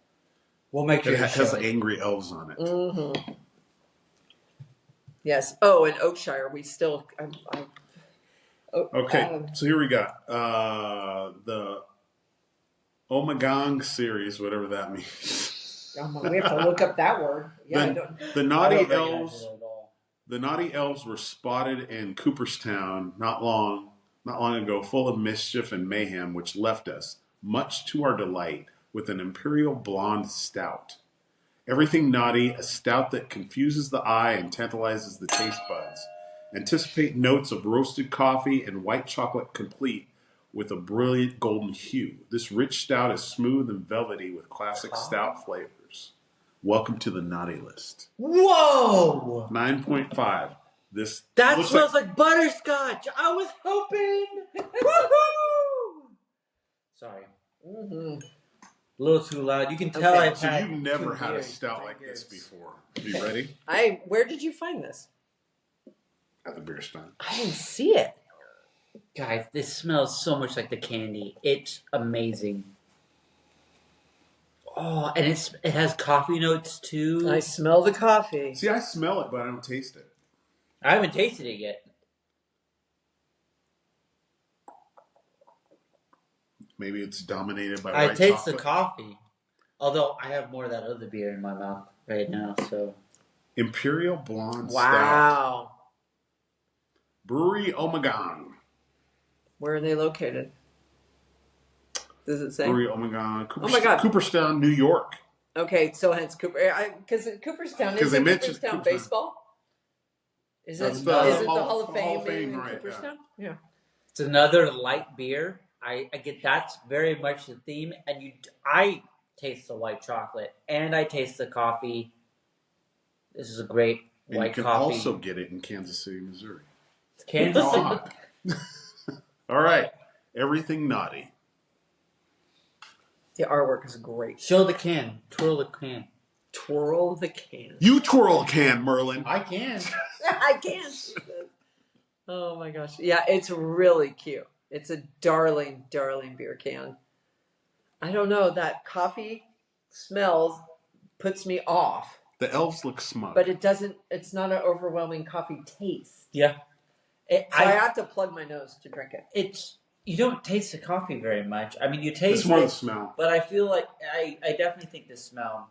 We'll make sure It to has show it. angry elves on it. Mm-hmm. Yes. Oh, and Oakshire. We still. Okay, so here we got the Ommegang series, whatever that means. We have to look up that word. Yeah, I don't. The I naughty don't recognize elves. it at all. The naughty elves were spotted in Cooperstown not long ago, full of mischief and mayhem, which left us, much to our delight, with an imperial blonde stout. Everything naughty, a stout that confuses the eye and tantalizes the taste buds. Anticipate notes of roasted coffee and white chocolate complete with a brilliant golden hue. This rich stout is smooth and velvety with classic stout flavors. Welcome to the naughty list. Whoa! 9.5. This That looks smells like butterscotch. I was hoping. Woohoo! Sorry, Mm-hmm. a little too loud. You can tell Okay. I've So had you've never 2 had a beers. stout like this before. Are you ready? Where did you find this? At the beer stein. I didn't see it. Guys, this smells so much like the candy. It's amazing. Oh, and it has coffee notes too. I smell the coffee. See, I smell it, but I don't taste it. I haven't tasted it yet. Maybe it's dominated by I white taste chocolate. the coffee. Although I have more of that other beer in my mouth right now, so. Imperial Blonde Stout. Wow. Brewery Ommegang. Where are they located? Does it say? Brewery Ommegang. Oh my God. Cooperstown, New York. Okay, so hence Cooper. Because Cooperstown, Because they isn't mentioned Cooperstown Cooperstown. baseball? That's Isn't the the Hall of Fame, Hall of Fame, in right, Cooperstown? Yeah. It's another light beer. I get that's very much the theme, and I taste the white chocolate and I taste the coffee. This is a great And white you can coffee. also get it in Kansas City, Missouri. Kansas City. God. All right. Everything naughty. The artwork is great. Show the can. Twirl the can. Twirl the can. You twirl a can, Merlyn. I can. I can't. Oh my gosh. Yeah, it's really cute. It's a darling, darling beer can. I don't know, that coffee smells puts me off. The elves look smug. But it's not an overwhelming coffee taste. Yeah. So I have to plug my nose to drink it. You don't taste the coffee very much. I mean, you taste it's more it, the smell. but I feel like I definitely think the smell.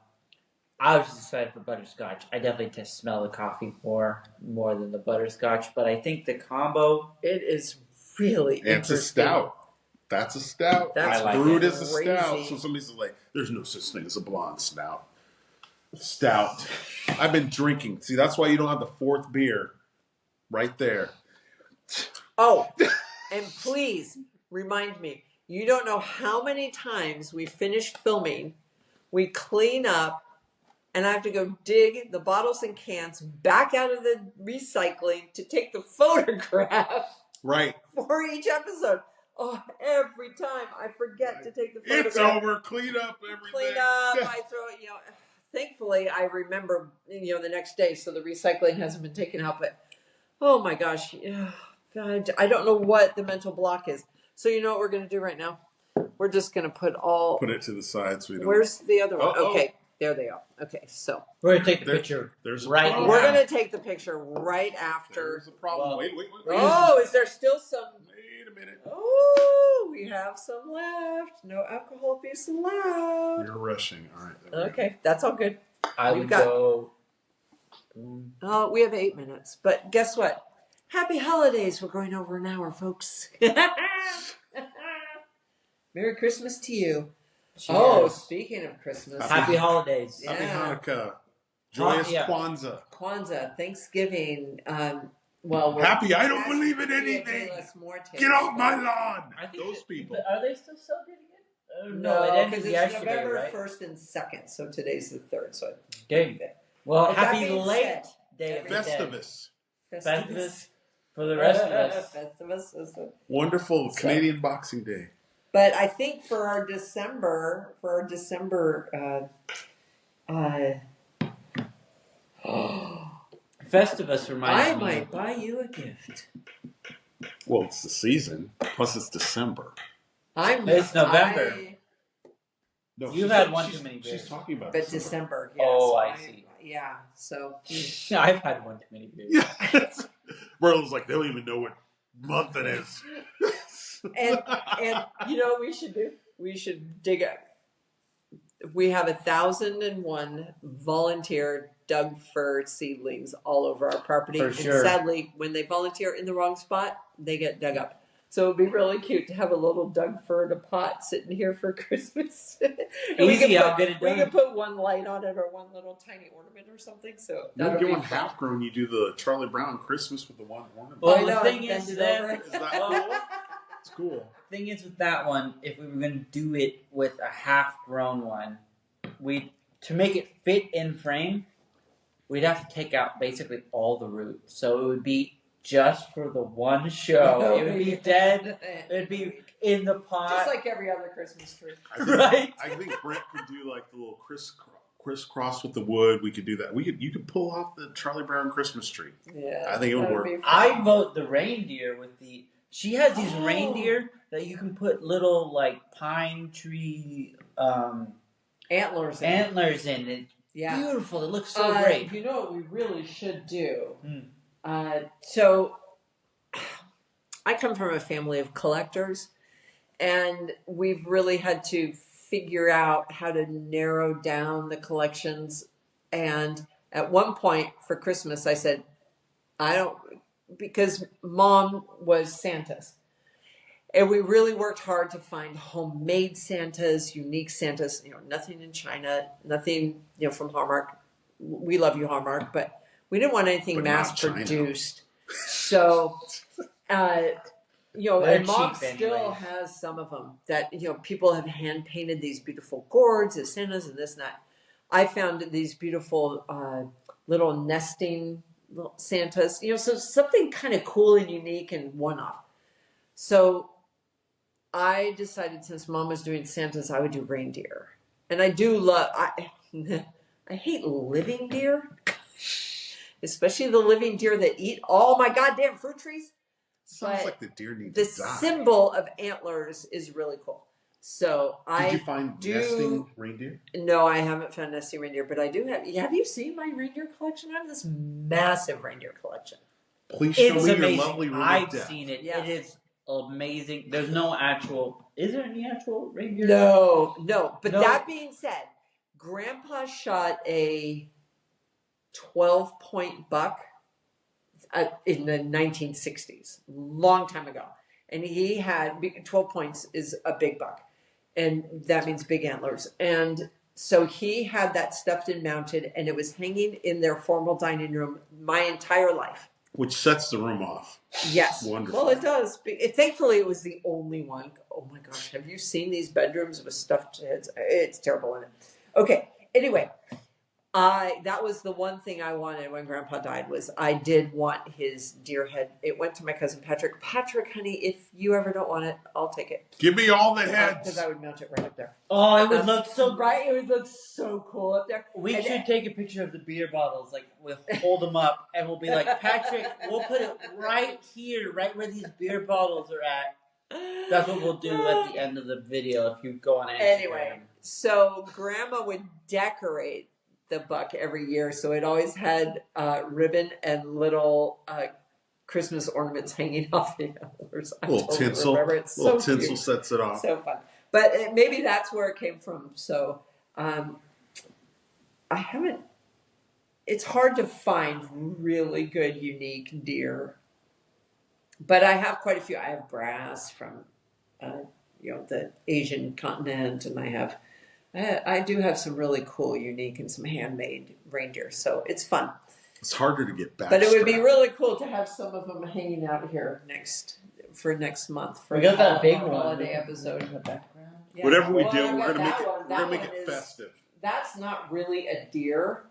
I was just excited for butterscotch. I definitely just smell the coffee more than the butterscotch, but I think the combo. It is really It's a stout. That's a stout. That's it's brewed like as a crazy. stout. So somebody's like, there's no such thing as a blonde stout. Stout. I've been drinking. See, that's why you don't have the fourth beer right there. Oh, and please remind me, you don't know how many times we finish filming, we clean up, and I have to go dig the bottles and cans back out of the recycling to take the photograph Right. for each episode. Oh, every time I forget to take the photograph. It's over. Clean up everything. Clean up. I throw it, thankfully I remember, the next day, so the recycling hasn't been taken out, but oh my gosh. God, I don't know what the mental block is. So you know what we're going to do right now? We're just going to put it to the side so we don't. Where's the other one? Oh. Okay, there they are. Okay, so We're going to take the picture right now. we're going to take the picture right after. There's a problem. Well, wait. Oh, is there still some? Wait a minute. Oh, we have some left. No alcohol abuse allowed. You're rushing. All right. There we go. Okay, that's all good. I We've would got- go. Oh, we have 8 minutes. But guess what? Happy holidays. We're going over an hour, folks. Merry Christmas to you. Cheers. Oh, speaking of Christmas. Happy holidays. Yeah. Happy Hanukkah. Joyous Yeah. Kwanzaa. Kwanzaa, Thanksgiving. We're Happy, I don't asking believe in you to anything. give us more tips. Get off my lawn. I think Those people. Are they still celebrating it? No, it ended because it's yesterday, November right? 1st and 2nd, so today's the 3rd. So Okay. Well, With that happy being late said, day of the dead. Festivus. Festivus for the rest of us. Festivus. Wonderful So- Canadian Boxing Day. But I think for our December, Festivus reminds I me. might buy you a gift. Well, it's the season. Plus, it's December. It's November. No, You've she's- had one she's- too many She's beers. talking about But December. December, yes. Oh, I see. Yeah, so. I've had one too many beers. Yeah. Merlin's like, they don't even know what month it is. And you know what we should do? We should dig up. We have 1,001 volunteer dug fir seedlings all over our property. For And sure. sadly, when they volunteer in the wrong spot, they get dug up. So it'd be really cute to have a little dug fir in a pot sitting here for Christmas. And Easy, I'll get it We done. could put one light on it or one little tiny ornament or something. So You that'll get be one fun. half grown, you do the Charlie Brown Christmas with the one ornament. Well, I know, the thing bend is, it then, over. Is that cool? It's cool. thing is with that one, if we were going to do it with a half-grown one, to make it fit in frame, we'd have to take out basically all the roots. So it would be just for the one show. It would be dead. It would be in the pot. Just like every other Christmas tree. Right. I think Brent could do like the little crisscross with the wood. We could do that. You could pull off the Charlie Brown Christmas tree. Yeah. I think it would that work. be fun. I vote the reindeer with the. She has these Oh. reindeer that you can put little like pine tree Antlers. Antlers in it. Yeah. Beautiful. It looks so great. You know what we really should do? Mm. So, I come from a family of collectors, and we've really had to figure out how to narrow down the collections. And at one point for Christmas, I said, because Mom was Santa's. And we really worked hard to find homemade Santas, unique Santas, nothing in China, nothing, from Hallmark. We love you, Hallmark, but we didn't want anything mass produced. So, and Mom still has some of them that, people have hand painted these beautiful gourds as Santas and this and that. I found these beautiful little nesting little Santas, so something kind of cool and unique and one-off. So I decided, since Mom was doing Santas, I would do reindeer. And I do love, I hate living deer, especially the living deer that eat all my goddamn fruit trees. Sounds like the deer needs the to die. symbol of antlers is really cool. So Did you find nesting reindeer? No, I haven't found nesting reindeer, but I do have. Have you seen my reindeer collection? I have this massive reindeer collection. Please show me amazing. your lovely reindeer. I've seen it. Yeah. It is amazing. There's no actual. Is there any actual reindeer? No. But that being said, Grandpa shot a 12-point buck in the 1960s, long time ago, and he had 12 points is a big buck, and that means big antlers. And so he had that stuffed and mounted, and it was hanging in their formal dining room my entire life. Which sets the room off. Yes. Wonderful. Well, it does. Thankfully, it was the only one. Oh my gosh, have you seen these bedrooms with stuffed heads? It's terrible in it. Okay. Anyway, that was the one thing I wanted when Grandpa died, was I did want his deer head. It went to my cousin Patrick. Patrick, honey, if you ever don't want it, I'll take it. Give me all the heads. Because I would mount it right up there. Oh, it would look so right. It would look so cool up there. We should take a picture of the beer bottles. Like, we'll hold them up, and we'll be like, Patrick, we'll put it right here, right where these beer bottles are at. That's what we'll do at the end of the video if you go on Instagram. Anyway, so Grandma would decorate the buck every year, so it always had ribbon and little Christmas ornaments hanging off the antlers. Little tinsel. Little tinsel sets it off. So fun. But maybe that's where it came from. So I haven't. It's hard to find really good, unique deer, but I have quite a few. I have brass from the Asian continent, and I do have some really cool, unique, and some handmade reindeer. So it's fun. It's harder to get back. But it would be really cool to have some of them hanging out here next month. For we got that big holiday episode in the background. Yeah. Whatever we do, we're gonna make it festive. That's not really a deer,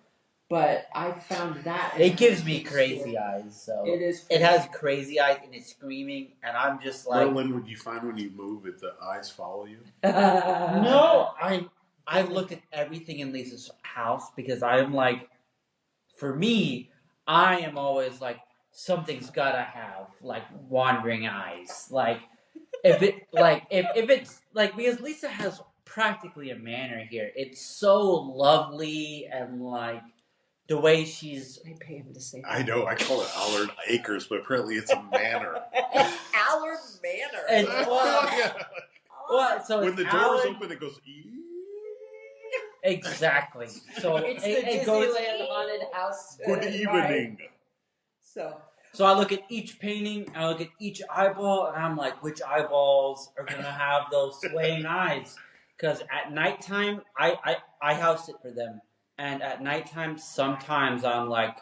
but I found that it gives me crazy eyes. So it is. It has crazy eyes and it's screaming, and I'm just like. Merlyn, would you find when you move if the eyes follow you? No, I look at everything in Lisa's house because I'm like, for me, I am always like, something's gotta have like wandering eyes. Like if it's like, because Lisa has practically a manor here. It's so lovely, and like the way she's. I pay him to say that. I know. I call it Allard Acres, but apparently it's a manor. Allard Manor. And, so when the doors open, it goes. Exactly. So it's it the goes Disneyland haunted house. Good evening. Right? So I look at each painting, I look at each eyeball, and I'm like, which eyeballs are gonna have those swaying eyes? Because at nighttime, I house it for them, and at nighttime, sometimes I'm like,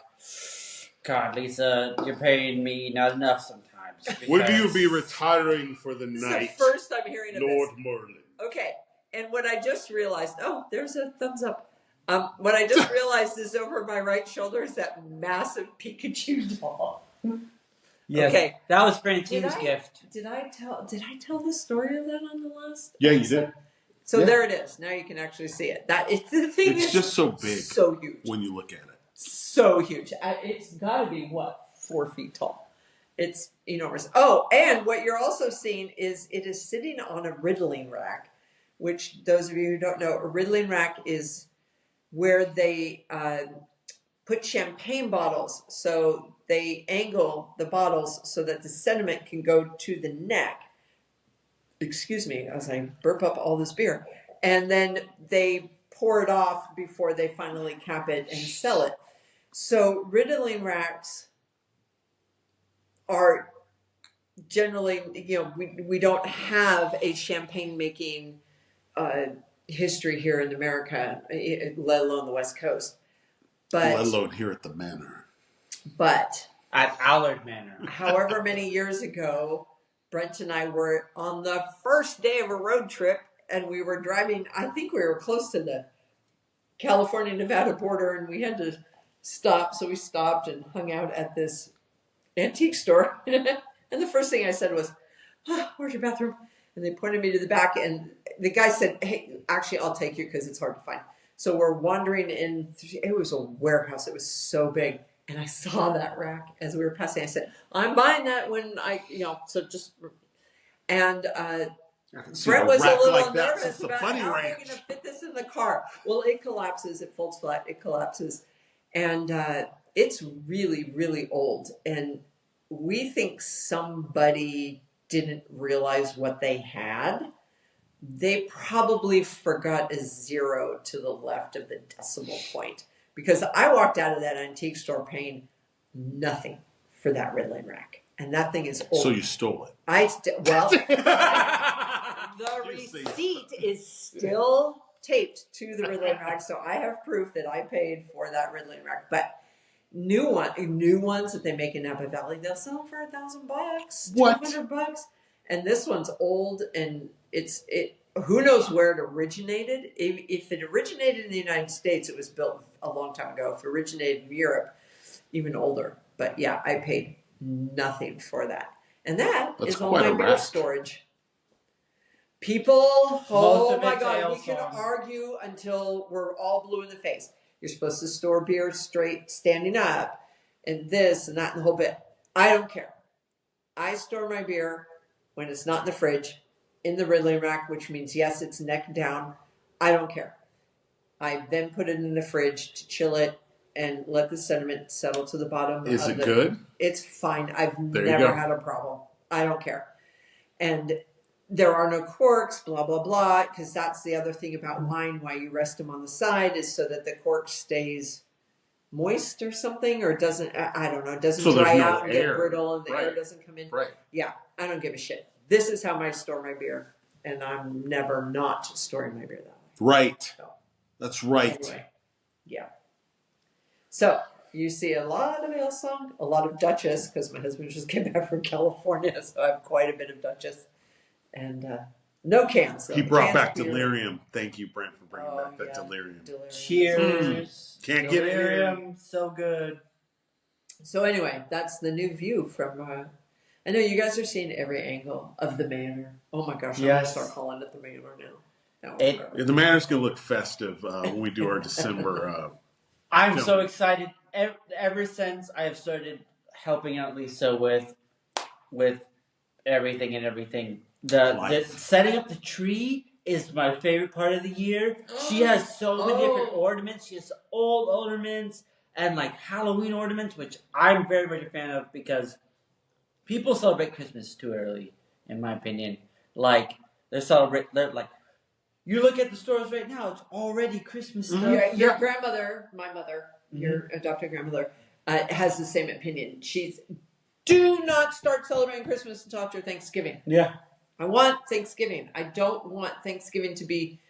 God, Lisa, you're paying me not enough sometimes. Will you be retiring for the night? It's the first I'm hearing of Lord this. Merlyn. Okay. And what I just realized, there's a thumbs up. What I just realized is over my right shoulder is that massive Pikachu doll. Yes, okay, that was Francine's gift. Did I tell the story of that on the last? Yeah, you did. So there it is. Now you can actually see it. It's just so big, so huge when you look at it. So huge. It's got to be 4 feet tall. It's enormous. Oh, and what you're also seeing is it is sitting on a riddling rack, which those of you who don't know, a riddling rack is where they put champagne bottles. So they angle the bottles so that the sediment can go to the neck. Excuse me, as I burp up all this beer. And then they pour it off before they finally cap it and sell it. So riddling racks are generally, we don't have a champagne making history here in America, let alone the West Coast. But let alone here at the Manor. But at Allard Manor. However many years ago, Brent and I were on the first day of a road trip, and we were driving. I think we were close to the California-Nevada border, and we had to stop. So we stopped and hung out at this antique store. And the first thing I said was, "Where's your bathroom?" And they pointed me to the back, and the guy said, "Hey, actually, I'll take you because it's hard to find." So we're wandering in. It was a warehouse. It was so big. And I saw that rack as we were passing. I said, "I'm buying that when so just." And Brett was a little nervous about how are we going to fit this in the car. Well, it collapses. It folds flat. It collapses. And it's really, really old. And we think somebody didn't realize what they had. They probably forgot a 0 to the left of the decimal point. Because I walked out of that antique store paying nothing for that riddling rack. And that thing is old. So you stole it. The receipt is still taped to the riddling rack. So I have proof that I paid for that riddling rack. But new ones that they make in Napa Valley, they'll sell them for $1,000, What? $200. And this one's old, and who knows where it originated. If it originated in the United States, it was built a long time ago. If it originated in Europe, even older. But yeah, I paid nothing for that. And that's all my beer storage. People, oh my God, we can argue until we're all blue in the face. You're supposed to store beer straight, standing up, and this and that and the whole bit. I don't care. I store my beer when it's not in the fridge, in the riddling rack, which means, yes, it's neck down. I don't care. I then put it in the fridge to chill it and let the sediment settle to the bottom. Is it good? It's fine. I've never had a problem. I don't care. And there are no corks, blah, blah, blah, because that's the other thing about wine, why you rest them on the side is so that the cork stays moist or something, or doesn't, I don't know, it doesn't dry out and get brittle and the air doesn't come in. Right. Yeah, I don't give a shit. This is how I store my beer, and I'm never not storing my beer that way. Right. So, that's right. Anyway, yeah. So, you see a lot of Ale Song, a lot of Duchess, because my husband just came back from California, so I have quite a bit of Duchess. And no cans. Though. He brought back Delirium. Thank you, Brent, for bringing back that Delirium. Cheers. Can't get Delirium. So good. So anyway, that's the new view from... I know you guys are seeing every angle of the Manor. Oh my gosh, I'm going to start calling it the Manor now. The Manor's going to look festive when we do our December... I'm so excited. Ever since I have started helping out Lisa with everything. The setting up the tree is my favorite part of the year. She has so many different ornaments. She has old ornaments and like Halloween ornaments, which I'm very much a fan of because people celebrate Christmas too early, in my opinion. Like they're like you look at the stores right now, it's already Christmas stuff. Your grandmother, my mother, your adopted grandmother, has the same opinion. Do not start celebrating Christmas until after Thanksgiving. Yeah. I want Thanksgiving. I don't want Thanksgiving to be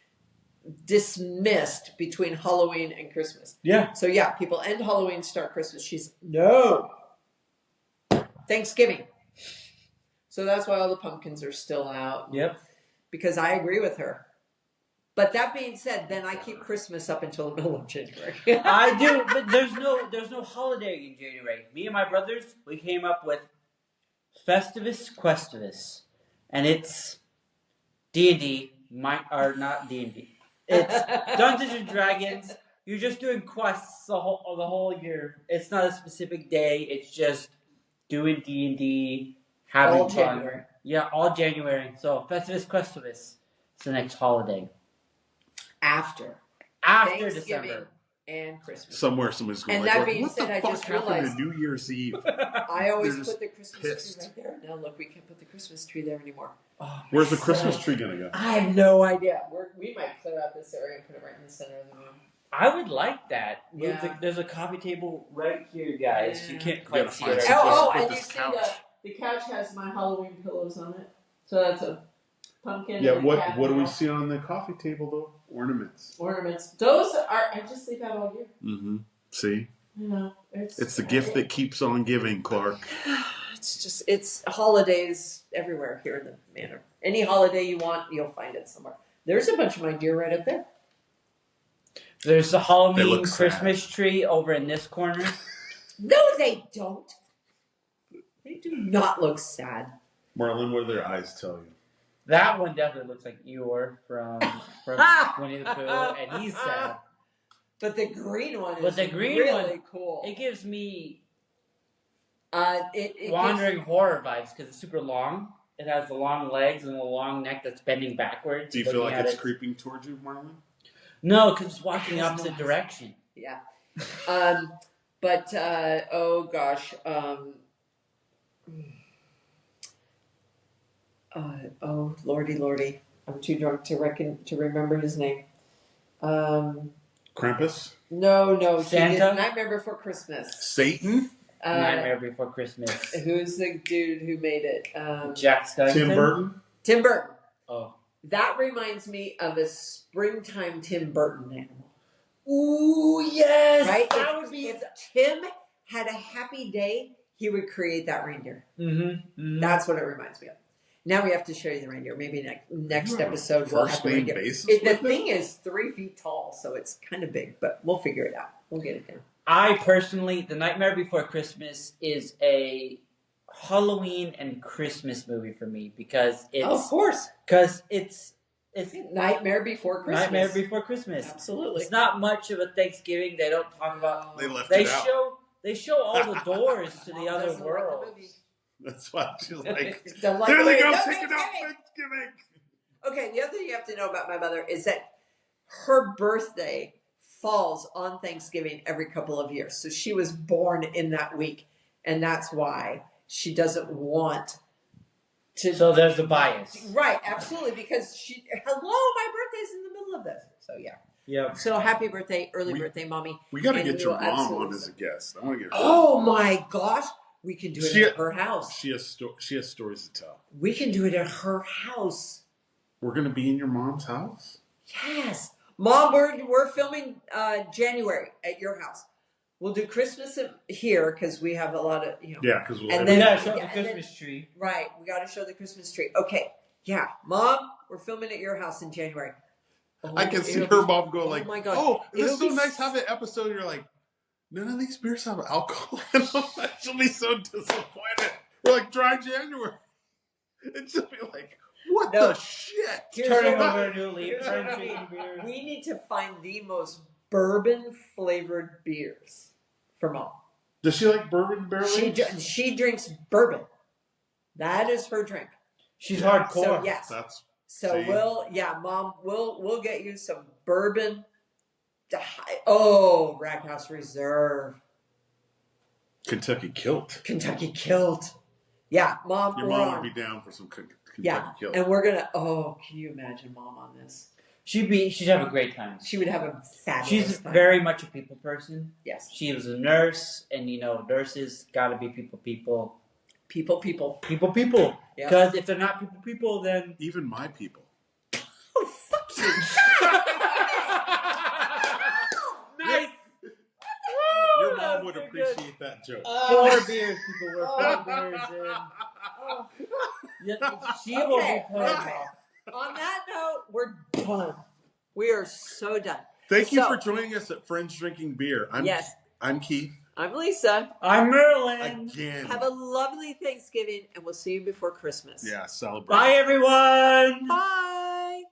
dismissed between Halloween and Christmas. Yeah. So yeah, people end Halloween, start Christmas. No. Thanksgiving. So that's why all the pumpkins are still out. Yep. Because I agree with her. But that being said, then I keep Christmas up until the middle of January. I do, but there's no holiday in January. Me and my brothers, we came up with Festivus Questivus. And it's D&D, not D&D. It's Dungeons and Dragons. You're just doing quests the whole year. It's not a specific day. It's just doing D&D, having all fun. January. Yeah, all January. So Festivus Questivus. It's the next holiday. After After Thanksgiving December. and Christmas. Somewhere somebody's going And like, that what being the said, I fuck just happened realized- to New Year's Eve? I always They're put the Christmas pissed. tree right there. Now look, we can't put the Christmas tree there anymore. Oh, Where's the Christmas tree gonna go? I have no idea. We might clear out this area and put it right in the center of the room. I would like that. Yeah. There's a coffee table right here, guys. Yeah. You can't You quite gotta see find it. some- Oh, put and you this see couch. the couch has my Halloween pillows on it. So that's a pumpkin. Yeah, and a cat what do we mouse. see on the coffee table though? Ornaments. Ornaments. Those are, I just leave out all year. Mm-hmm. See? You know, It's the gift that keeps on giving, Clark. It's holidays everywhere here in the manor. Any holiday you want, you'll find it somewhere. There's a bunch of my deer right up there. There's the They Halloween look sad. Christmas tree over in this corner. No, they don't. They do not look sad. Merlyn, what do their eyes tell you? That one definitely looks like Eeyore from Winnie the Pooh, and he's sad. But the green one But is the green really one- cool. It gives me It wandering horror vibes because it's super long. It has the long legs and the long neck that's bending backwards. Do you feel like looking at it's it. creeping towards you, Merlyn? No, because it's walking It has opposite no- direction. Yeah. But oh gosh. Oh lordy. I'm too drunk to remember his name. Krampus? No. Santa? He did Nightmare Before Christmas. Satan? Nightmare Before Christmas. Who's the dude who made it? Jack Skellington. Tim Burton? Tim Burton. Oh. That reminds me of a springtime Tim Burton animal. Ooh, yes! Right? That would be... If Tim had a happy day, he would create that reindeer. Mm-hmm. That's what it reminds me of. Now we have to show you the reindeer. Maybe next You have a episode we'll have first the name reindeer. basis The with thing is 3 feet tall, so it's kind of big, but we'll figure it out. We'll get it down. I personally, The Nightmare Before Christmas is a Halloween and Christmas movie for me because it's... Of course. Because it's Nightmare Before Christmas. Nightmare Before Christmas. Absolutely. It's not much of a Thanksgiving. They don't talk about... They left They it out. show all the doors to the Mom other doesn't like the world. movie. That's why she's like, Don't like there the they way- go, No taking out Thanksgiving. Thanksgiving. Okay, the other thing you have to know about my mother is that her birthday falls on Thanksgiving every couple of years. So she was born in that week, and that's why she doesn't want to. So there's the bias. Right, absolutely, because my birthday's in the middle of this. So yeah. Yeah. So happy birthday, early birthday, mommy. We got to And get we your will mom absolutely- on as a guest. I want to get her. Oh my gosh, we can do it at her house. She has stories to tell. We can do it at her house. We're going to be in your mom's house? Yes. Mom, we're filming January at your house. We'll do Christmas here because we have a lot of, Yeah, because we'll And have then- We it. gotta show Yeah, the and Christmas tree. Right. We got to show the Christmas tree. Okay. Yeah. Mom, we're filming at your house in January. Oh, I can see it'll her be- mom go like, my God. oh, this is It'll so be nice to have an episode. You're like, none of these beers have alcohol in them. She'll be so disappointed. We're like, dry January. And she'll be like, what No. the shit? Here's Turning what- over a new leaf. here's what Trying I to mean. drink beer. We need to find the most bourbon flavored beers for Mom. Does she like bourbon barrel aged? She drinks bourbon. That is her drink. She's hardcore. So yes. That's So See? Mom, we'll get you some bourbon. Oh, Rackhouse Reserve, Kentucky Kilt. Kentucky Kilt. Yeah, Mom, Your we're mom on. would be down for some Kentucky Yeah, Kilt. and we're gonna. Oh, can you imagine Mom on this? She'd have a great time. She would have a fabulous She's time. very much a people person. Yes, She was a nurse, and nurses gotta be people. people. Yeah. Because if they're not people, then Even my people. Oh, fuck you. nice. Your that mom was would pretty good. appreciate that joke. 4 beers, people were 4 beers in. Oh. Yeah, she will Okay, be playing okay. off. On that note, we're done. We are so done. Thank you So- for joining us at Friends Drinking Beer. Yes. I'm Keith. I'm Lisa. I'm Merlyn. Again. Have a lovely Thanksgiving, and we'll see you before Christmas. Yeah, celebrate. Bye, everyone. Bye.